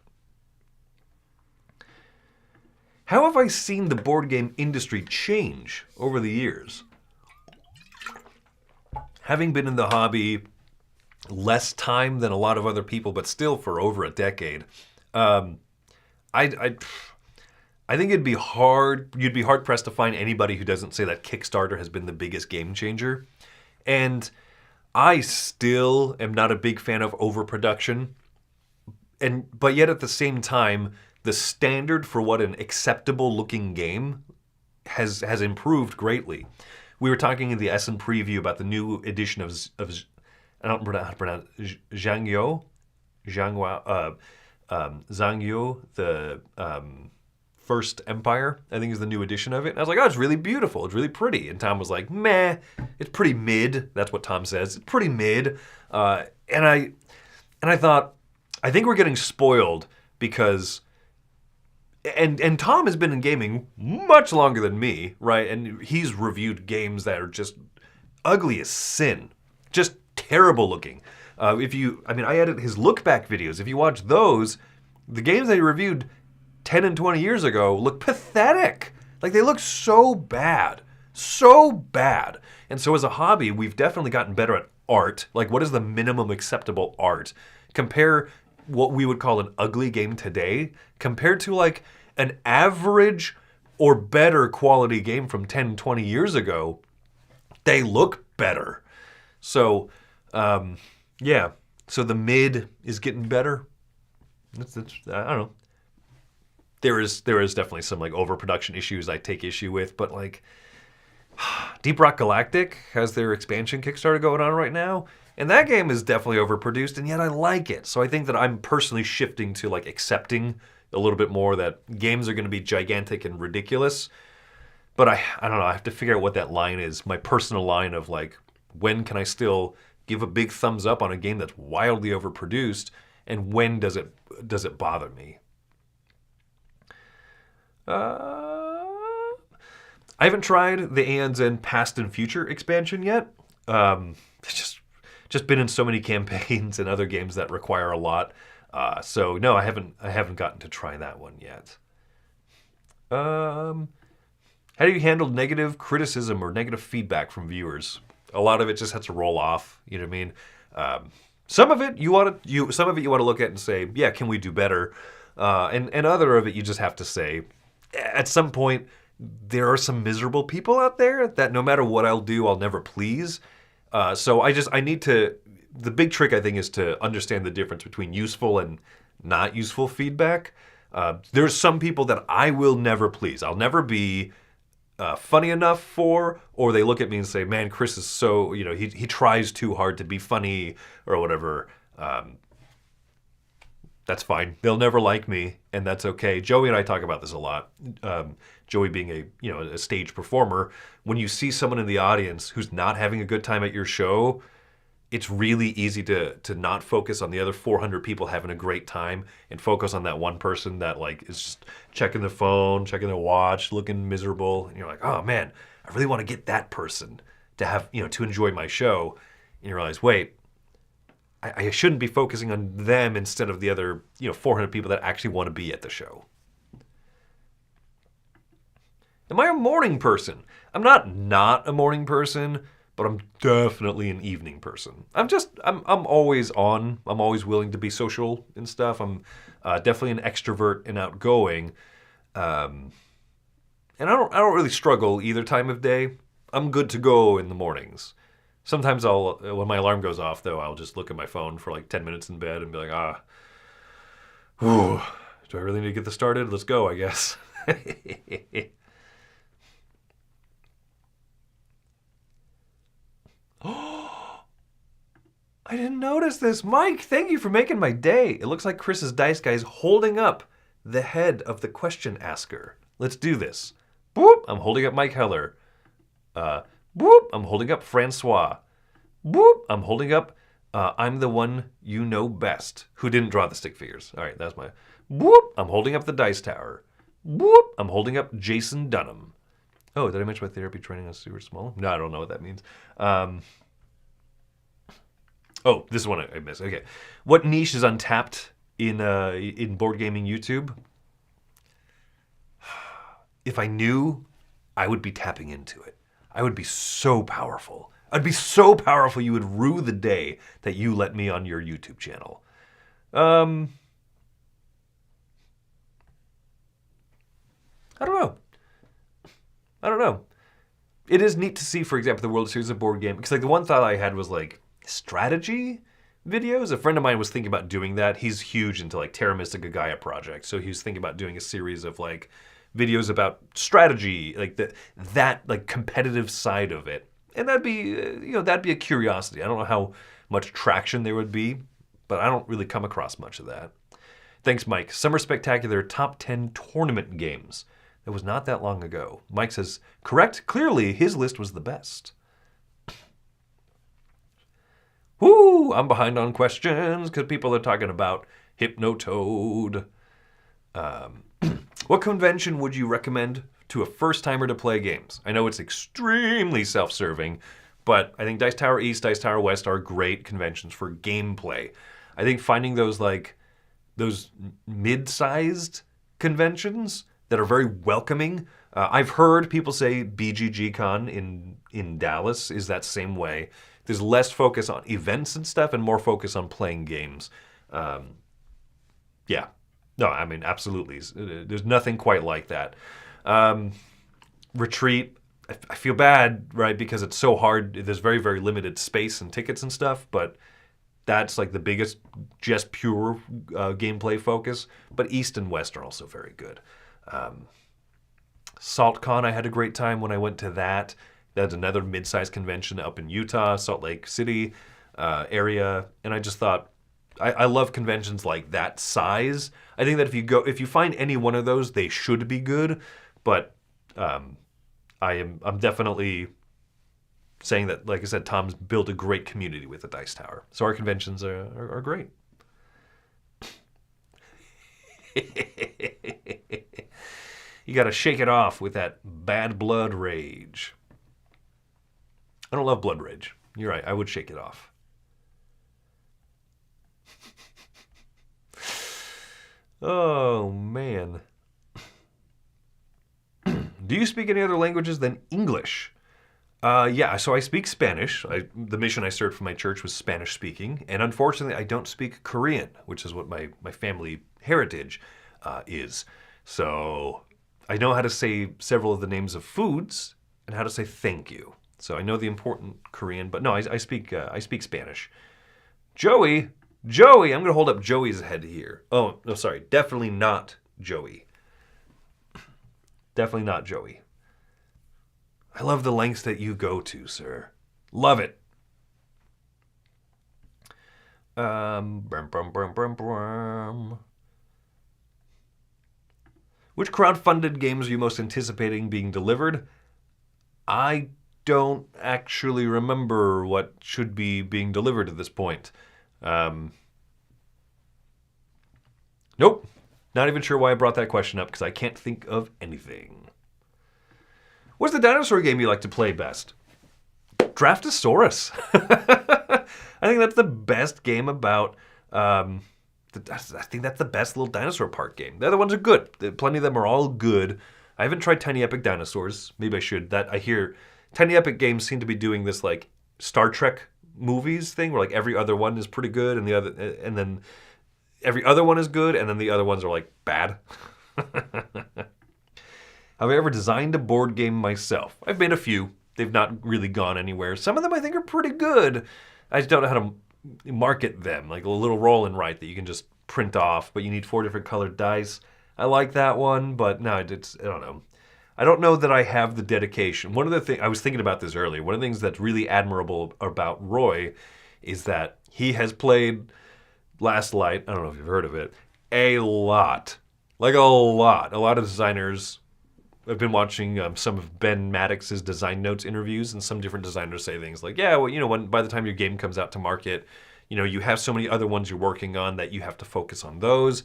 How have I seen the board game industry change over the years? Having been in the hobby less time than a lot of other people, but still for over a decade, I think it'd be hard. You'd be hard pressed to find anybody who doesn't say that Kickstarter has been the biggest game changer. And I still am not a big fan of overproduction. But yet at the same time, the standard for what an acceptable looking game has improved greatly. We were talking in the Essen preview about the new edition of I don't know how to pronounce Zhangyo, the First Empire, I think is the new edition of it. And I was like, oh, it's really beautiful. It's really pretty. And Tom was like, meh, it's pretty mid. That's what Tom says. It's pretty mid. And I thought, I think we're getting spoiled because, and Tom has been in gaming much longer than me, right? And he's reviewed games that are just ugly as sin, just terrible looking. I edit his look back videos. If you watch those, the games that he reviewed 10 and 20 years ago look pathetic. Like they look so bad. So bad. And so as a hobby, we've definitely gotten better at art. Like what is the minimum acceptable art? Compare what we would call an ugly game today compared to like an average or better quality game from 10, 20 years ago. They look better. So, yeah. So the mid is getting better. That's I don't know. There is definitely some like overproduction issues I take issue with, but like Deep Rock Galactic has their expansion Kickstarter going on right now, and that game is definitely overproduced, and yet I like it. So I think that I'm personally shifting to like accepting a little bit more that games are going to be gigantic and ridiculous. But I don't know, I have to figure out what that line is, my personal line of like, when can I still give a big thumbs up on a game that's wildly overproduced, and when does it bother me? I haven't tried the Aeon's End Past and Future expansion yet. It's just been in so many campaigns and other games that require a lot. So no, I haven't gotten to try that one yet. How do you handle negative criticism or negative feedback from viewers? A lot of it just has to roll off. You know what I mean? Some of it you want to look at and say, yeah, can we do better? And other of it you just have to say, at some point, there are some miserable people out there that no matter what I'll do, I'll never please. So I need to. The big trick I think is to understand the difference between useful and not useful feedback. There's some people that I will never please. I'll never be funny enough for, or they look at me and say, man, Chris is so, he tries too hard to be funny or whatever. That's fine. They'll never like me, and that's okay. Joey and I talk about this a lot. Joey being a stage performer, when you see someone in the audience who's not having a good time at your show, it's really easy to not focus on the other 400 people having a great time and focus on that one person that like is just checking the phone, checking their watch, looking miserable. And you're like, oh man, I really want to get that person to have, to enjoy my show. And you realize, wait, I shouldn't be focusing on them instead of the other, 400 people that actually want to be at the show. Am I a morning person? I'm not a morning person, but I'm definitely an evening person. I'm always on. I'm always willing to be social and stuff. I'm definitely an extrovert and outgoing. And I don't really struggle either time of day. I'm good to go in the mornings. Sometimes when my alarm goes off, though, I'll just look at my phone for like 10 minutes in bed and be like, do I really need to get this started? Let's go, I guess. I didn't notice this. Mike, thank you for making my day. It looks like Chris's dice guy is holding up the head of the question asker. Let's do this. Boop, I'm holding up Mike Heller. Boop, I'm holding up Francois. Boop, I'm holding up I'm the one you know best. Who didn't draw the stick figures? All right, that's my... Boop, I'm holding up the dice tower. Boop, I'm holding up Jason Dunham. Oh, did I mention my therapy training on Stuart Small? No, I don't know what that means. Oh, this is one I missed. Okay. What niche is untapped in board gaming YouTube? If I knew, I would be tapping into it. I would be so powerful. I'd be so powerful you would rue the day that you let me on your YouTube channel. I don't know. It is neat to see, for example, the World Series of Board Game. Because like the one thought I had was like strategy videos. A friend of mine was thinking about doing that. He's huge into like Terra Mystica Gaia project. So he was thinking about doing a series of like videos about strategy, like that like competitive side of it. And that'd be, that'd be a curiosity. I don't know how much traction there would be, but I don't really come across much of that. Thanks, Mike. Summer Spectacular top 10 tournament games. That was not that long ago. Mike says, correct. Clearly, his list was the best. Woo! I'm behind on questions because people are talking about Hypnotoad. What convention would you recommend to a first-timer to play games? I know it's extremely self-serving, but I think Dice Tower East, Dice Tower West are great conventions for gameplay. I think finding those mid-sized conventions that are very welcoming. I've heard people say BGG Con in Dallas is that same way. There's less focus on events and stuff and more focus on playing games. Yeah. No, I mean, absolutely. There's nothing quite like that. Retreat, I feel bad, right? Because it's so hard. There's very, very limited space and tickets and stuff, but that's like the biggest, just pure gameplay focus. But East and West are also very good. SaltCon, I had a great time when I went to that. That's another mid-sized convention up in Utah, Salt Lake City area. And I just thought, I love conventions like that size. I think that if you find any one of those, they should be good. But I'm definitely saying that, like I said, Tom's built a great community with the Dice Tower. So our conventions are great. You got to shake it off with that bad blood rage. I don't love blood rage. You're right. I would shake it off. Oh, man. Do you speak any other languages than English? Yeah, so I speak Spanish. The mission I served for my church was Spanish speaking. And unfortunately, I don't speak Korean, which is what my family heritage is. So I know how to say several of the names of foods and how to say thank you. So I know the important Korean, but no, I speak Spanish. Joey, I'm going to hold up Joey's head here. Oh, no, sorry. Definitely not Joey. Definitely not Joey. I love the lengths that you go to, sir. Love it. Which crowdfunded games are you most anticipating being delivered? I don't actually remember what should be being delivered at this point. Nope. Not even sure why I brought that question up because I can't think of anything. What's the dinosaur game you like to play best? Draftosaurus. I think that's the best game about... I think that's the best little dinosaur park game. The other ones are good. Plenty of them are all good. I haven't tried Tiny Epic Dinosaurs. Maybe I should. I hear Tiny Epic games seem to be doing this like Star Trek movies thing where like every other one is pretty good and then every other one is good and then the other ones are like bad. Have I ever designed a board game myself? I've made a few. They've not really gone anywhere. Some of them I think are pretty good. I just don't know how to market them. Like a little roll and write that you can just print off, but you need 4 different colored dice. I like that one, but no, it's, I don't know. I don't know that I have the dedication. One of the things, I was thinking about this earlier, one of the things that's really admirable about Roy is that he has played Last Light, I don't know if you've heard of it, a lot. Like a lot. A lot of designers. I've been watching some of Ben Maddox's design notes interviews, and some different designers say things like, yeah, well, when by the time your game comes out to market, you have so many other ones you're working on that you have to focus on those.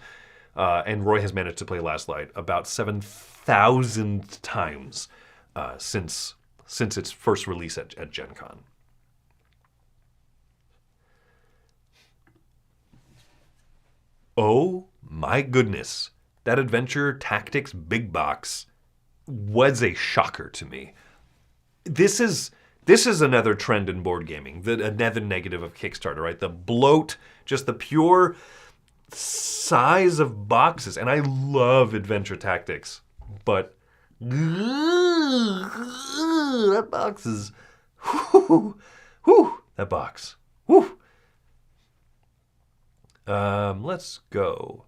And Roy has managed to play Last Light about 7,000 times since its first release at Gen Con. Oh my goodness. That Adventure Tactics big box was a shocker to me. This is another trend in board gaming, another negative of Kickstarter, right? The bloat, just the pure size of boxes. And I love Adventure Tactics, but that box is, that box. Let's go.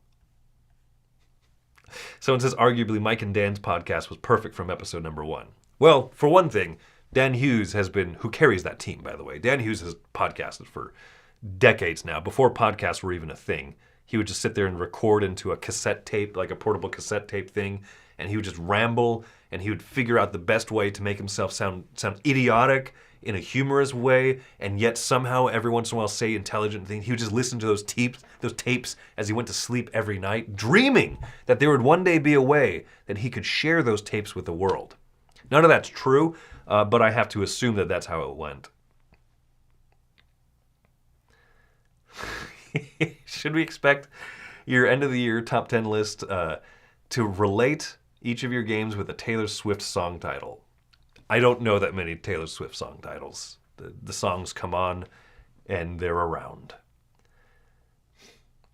Someone says, arguably, Mike and Dan's podcast was perfect from episode number 1. Well, for one thing, Dan Hughes who carries that team, by the way. Dan Hughes has podcasted for decades now. Before podcasts were even a thing, he would just sit there and record into a cassette tape, like a portable cassette tape thing, and he would just ramble, and he would figure out the best way to make himself sound idiotic in a humorous way, and yet somehow every once in a while say intelligent things. He would just listen to those tapes as he went to sleep every night, dreaming that there would one day be a way that he could share those tapes with the world. None of that's true, but I have to assume that that's how it went. Should we expect your end of the year top 10 list to relate each of your games with a Taylor Swift song title? I don't know that many Taylor Swift song titles. The songs come on and they're around.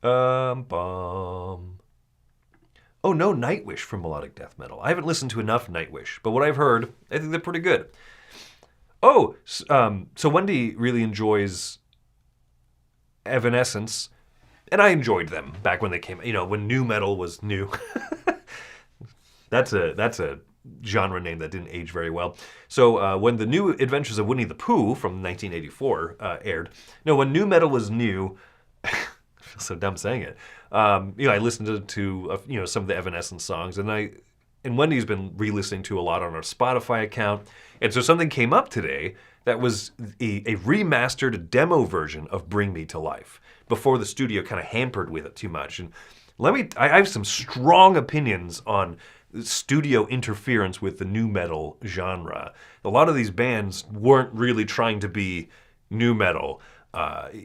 Oh, no Nightwish from Melodic Death Metal. I haven't listened to enough Nightwish, but what I've heard, I think they're pretty good. Oh, so Wendy really enjoys Evanescence, and I enjoyed them back when they came, when nu metal was new. That's a genre name that didn't age very well. So when the New Adventures of Winnie the Pooh from 1984 aired, when nu metal was new, I feel so dumb saying it. I listened to some of the Evanescence songs, and Wendy's been re-listening to a lot on our Spotify account. And so something came up today that was a remastered demo version of Bring Me to Life before the studio kind of hampered with it too much. And I have some strong opinions on studio interference with the nu metal genre. A lot of these bands weren't really trying to be nu metal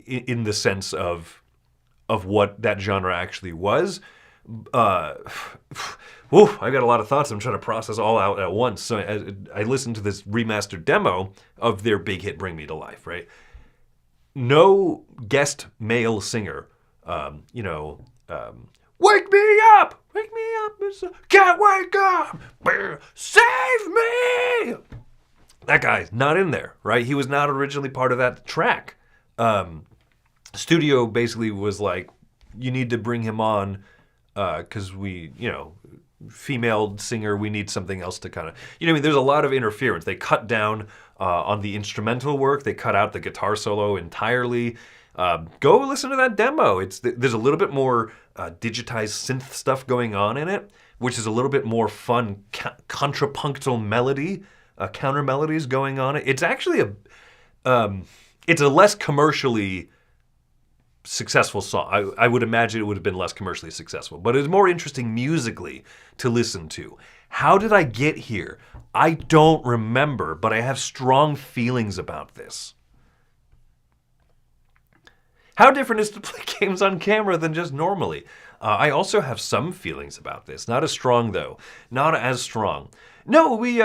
in the sense of what that genre actually was. I got a lot of thoughts I'm trying to process all out at once. So I listened to this remastered demo of their big hit Bring Me to Life, right? No guest male singer, wake me up, can't wake up, save me. That guy's not in there, right? He was not originally part of that track. Studio basically was like, you need to bring him on because we, female singer, we need something else to kind of, there's a lot of interference. They cut down on the instrumental work. They cut out the guitar solo entirely. Go listen to that demo. There's a little bit more digitized synth stuff going on in it, which is a little bit more fun contrapunctal melody, counter melodies going on it. It's actually it's a less commercially successful song. I would imagine it would have been less commercially successful, but it's more interesting musically to listen to. How did I get here? I don't remember, but I have strong feelings about this. How different is to play games on camera than just normally? I also have some feelings about this. Not as strong, though. Not as strong. No, we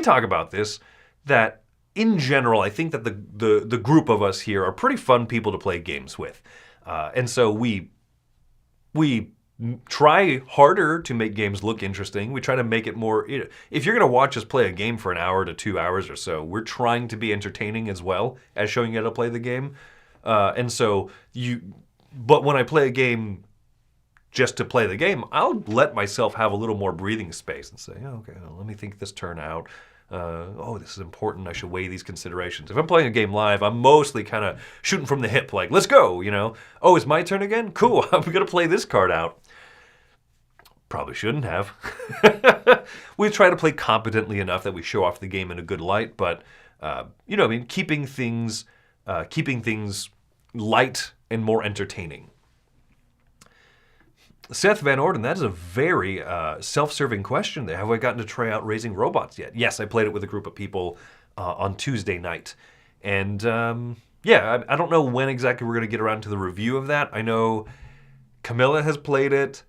talk about this, that in general, I think that the group of us here are pretty fun people to play games with. And so we try harder to make games look interesting. We try to make it more... if you're going to watch us play a game for an hour to 2 hours or so, we're trying to be entertaining as well as showing you how to play the game. But when I play a game just to play the game, I'll let myself have a little more breathing space and say, oh, okay, well, let me think this turn out. Oh, this is important. I should weigh these considerations. If I'm playing a game live, I'm mostly kind of shooting from the hip, like, let's go, you know. Oh, it's my turn again? Cool, I'm going to play this card out. Probably shouldn't have. We try to play competently enough that we show off the game in a good light, but, you know, I mean, keeping things light and more entertaining. Seth Van Orden, that is a very self-serving question there. Have I gotten to try out Raising Robots yet? Yes, I played it with a group of people on Tuesday night. And yeah, I don't know when exactly we're going to get around to the review of that. I know Camilla has played it.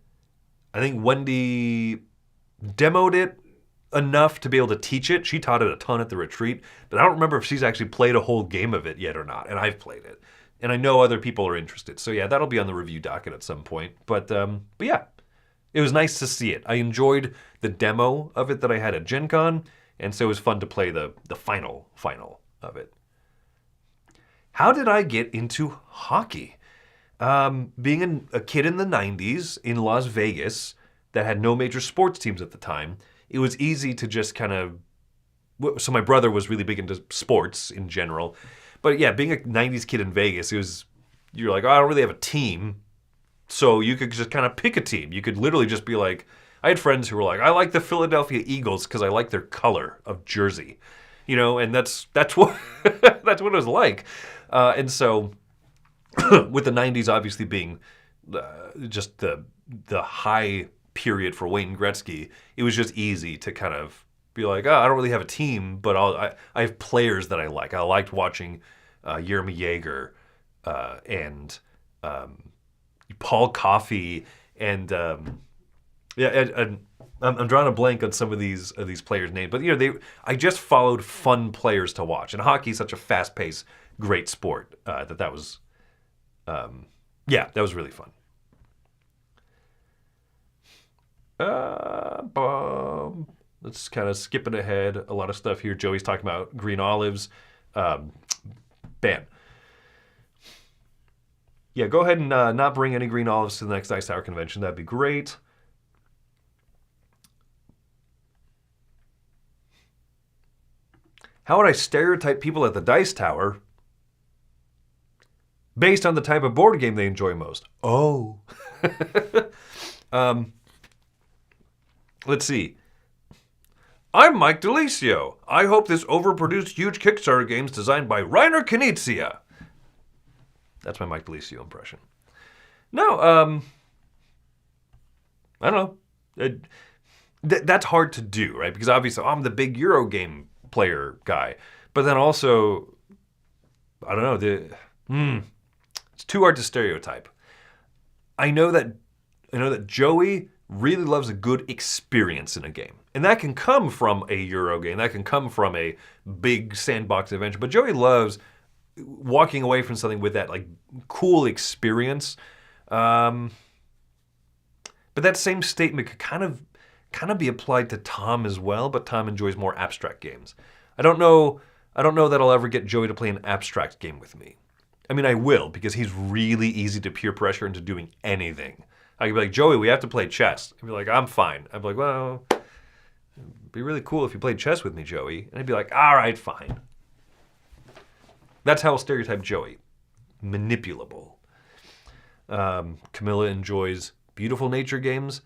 I think Wendy demoed it enough to be able to teach it. She taught it a ton at the retreat. But I don't remember if she's actually played a whole game of it yet or not. And I've played it. And I know other people are interested. So yeah, that'll be on the review docket at some point. But yeah, it was nice to see it. I enjoyed the demo of it that I had at Gen Con. And so it was fun to play the final of it. How did I get into hockey? Being a kid in the 90s in Las Vegas that had no major sports teams at the time, it was easy to just kind of... So my brother was really big into sports in general. But yeah, being a 90s kid in Vegas, you're like, oh, I don't really have a team. So you could just kind of pick a team. You could literally just be like, I had friends who were like, I like the Philadelphia Eagles because I like their color of jersey. You know, and that's what that's what it was like. And so with the 90s obviously being just the high period for Wayne Gretzky, it was just easy to kind of be like, oh, I don't really have a team, but I have players that I like. I liked watching Jaromir Jagr and Paul Coffey and I'm drawing a blank on some of these players' names, but you know, I just followed fun players to watch, and hockey is such a fast-paced, great sport that was yeah, that was really fun. Let's kind of skipping ahead. A lot of stuff here. Joey's talking about green olives. Ban. Yeah, go ahead and not bring any green olives to the next Dice Tower convention. That'd be great. How would I stereotype people at the Dice Tower based on the type of board game they enjoy most? Oh. Let's see. I'm Mike DeLisio. I hope this overproduced huge Kickstarter game's designed by Reiner Knizia. That's my Mike DeLisio impression. No, I don't know. That's hard to do, right? Because obviously I'm the big Eurogame player guy. But then also, I don't know, it's too hard to stereotype. I know that Joey really loves a good experience in a game. And that can come from a Euro game. That can come from a big sandbox adventure. But Joey loves walking away from something with that like cool experience. But that same statement could kind of be applied to Tom as well, but Tom enjoys more abstract games. I don't know that I'll ever get Joey to play an abstract game with me. I mean, I will, because he's really easy to peer pressure into doing anything. I could be like, Joey, we have to play chess. He'd be like, I'm fine. I'd be like, well, it'd be really cool if you played chess with me, Joey. And I'd be like, all right, fine. That's how I'll stereotype Joey. Manipulable. Camilla enjoys beautiful nature games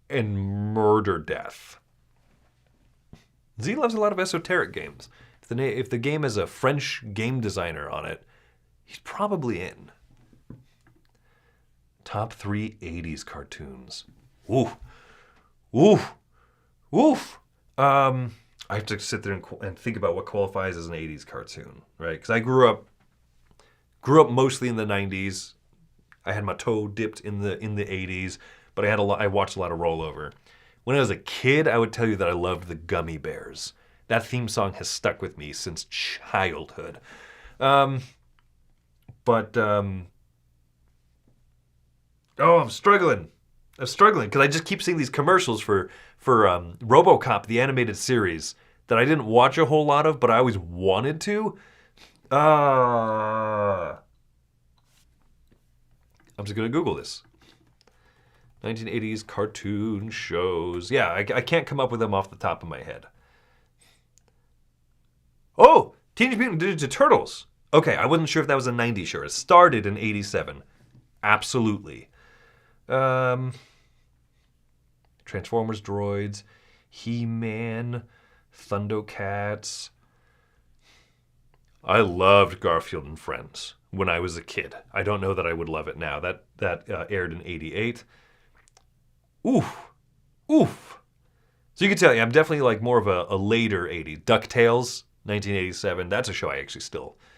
and murder death. Z loves a lot of esoteric games. If the game has a French game designer on it, he's probably in. Top 3 80s cartoons. Oof. Oof. Oof. I have to sit there and think about what qualifies as an 80s cartoon, right? Because I grew up mostly in the 90s. I had my toe dipped in the 80s, but I watched a lot of rollover. When I was a kid, I would tell you that I loved the Gummy Bears. That theme song has stuck with me since childhood. Oh, I'm struggling because I just keep seeing these commercials for RoboCop, the animated series, that I didn't watch a whole lot of, but I always wanted to. I'm just going to Google this. 1980s cartoon shows. Yeah, I can't come up with them off the top of my head. Oh, Teenage Mutant Ninja Turtles. Okay, I wasn't sure if that was a 90s show. It started in 87. Absolutely. Transformers droids, He-Man, Thundercats. I loved Garfield and Friends when I was a kid. I don't know that I would love it now. That aired in 88. Oof. Oof. So you can tell, I'm definitely like more of a later 80s. DuckTales, 1987. That's a show I actually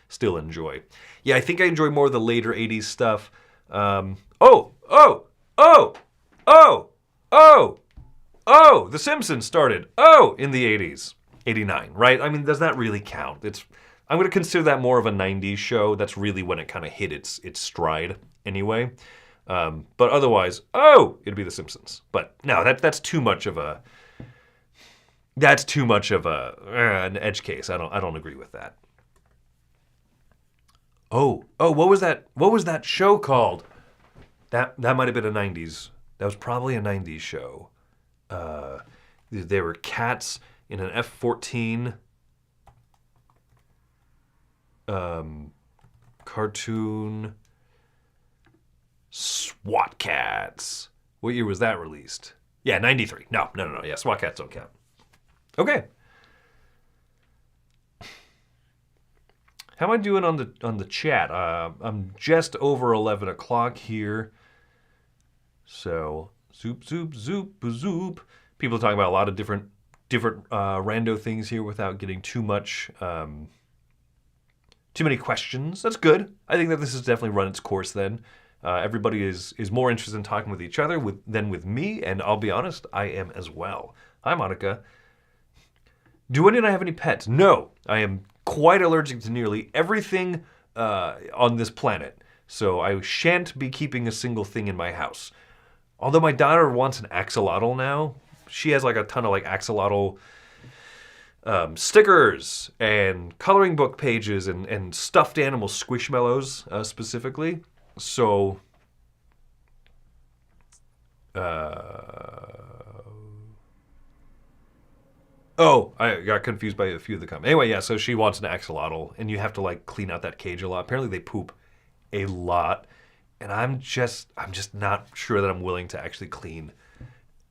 still enjoy. Yeah, I think I enjoy more of the later 80s stuff. The Simpsons started, in the 80s. 89, right? I mean, does that really count? I'm going to consider that more of a 90s show. That's really when it kind of hit its stride anyway. But otherwise, it'd be The Simpsons. But no, that's too much of an edge case. I don't agree with that. What was that? What was that show called? That might have been a 90s. That was probably a 90s show. There were cats in an F-14 cartoon. SWAT Cats. What year was that released? Yeah, 93. No. Yeah, SWAT Cats don't count. Okay. How am I doing on the chat? I'm just over 11 o'clock here. So, zoop, zoop. People talking about a lot of different rando things here without getting too many questions. That's good. I think that this has definitely run its course then. Everybody is more interested in talking with each other than with me, and I'll be honest, I am as well. Hi, Monica. Do any of I have any pets? No, I am quite allergic to nearly everything on this planet, so I shan't be keeping a single thing in my house. Although my daughter wants an axolotl now. She has like a ton of like axolotl stickers and coloring book pages and stuffed animal squishmallows specifically. So, I got confused by a few of the comments. Anyway, yeah, so she wants an axolotl, and you have to like clean out that cage a lot. Apparently they poop a lot, and I'm just not sure that I'm willing to actually clean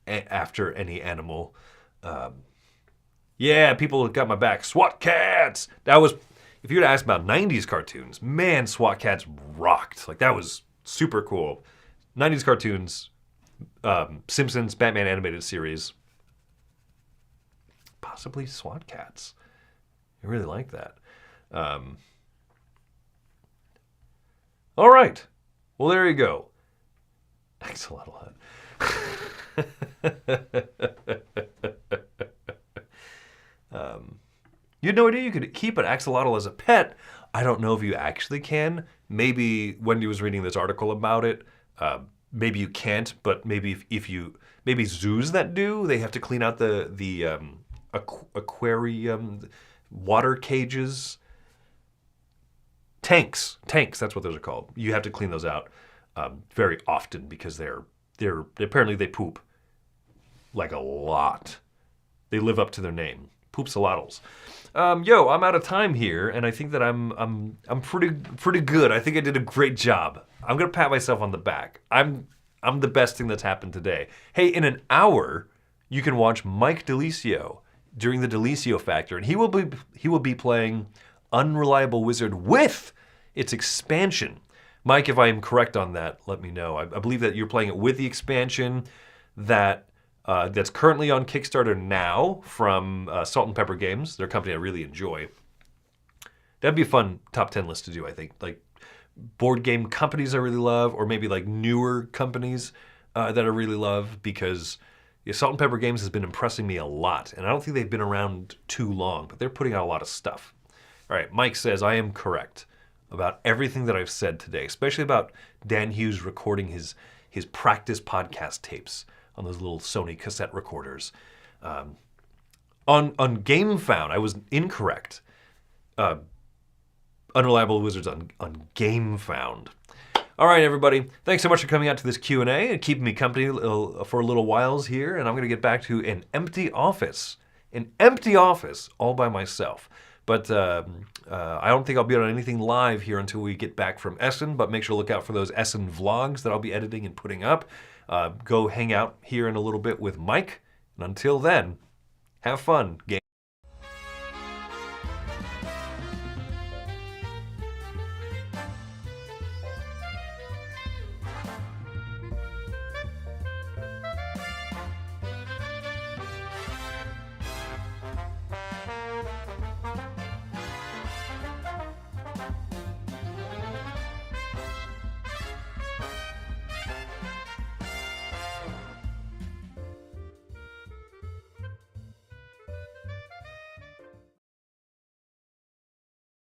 after any animal. Yeah, people got my back. SWAT Cats! That was, if you'd asked about 90s cartoons, man, SWAT Cats rocked. Like, that was super cool. 90s cartoons, Simpsons, Batman animated series, possibly SWAT Cats. I really like that. All right. Well, there you go. Axolotl Hut. You had no idea you could keep an axolotl as a pet. I don't know if you actually can. Maybe Wendy was reading this article about it. Maybe you can't, but maybe maybe zoos that do, they have to clean out the aquarium, water cages, tanks. That's what those are called. You have to clean those out very often because they're apparently they poop like a lot. They live up to their name. Poopsalotls. I'm out of time here, and I think that I'm pretty good. I think I did a great job. I'm gonna pat myself on the back. I'm the best thing that's happened today. Hey, in an hour, you can watch Mike DeLisio during the DeLisio Factor, and he will be playing Unreliable Wizard with its expansion. Mike, if I am correct on that, let me know. I believe that you're playing it with the expansion that's currently on Kickstarter now from Salt and Pepper Games, their company I really enjoy. That'd be a fun top 10 list to do, I think. Like board game companies I really love, or maybe like newer companies that I really love, because Salt and Pepper Games has been impressing me a lot, and I don't think they've been around too long, but they're putting out a lot of stuff. All right, Mike says, I am correct about everything that I've said today, especially about Dan Hughes recording his practice podcast tapes on those little Sony cassette recorders. On GameFound, I was incorrect. Unreliable Wizards on GameFound. All right, everybody. Thanks so much for coming out to this Q&A and keeping me company for a little whiles here. And I'm going to get back to an empty office all by myself. But I don't think I'll be on anything live here until we get back from Essen. But make sure to look out for those Essen vlogs that I'll be editing and putting up. Go hang out here in a little bit with Mike. And until then, have fun, game.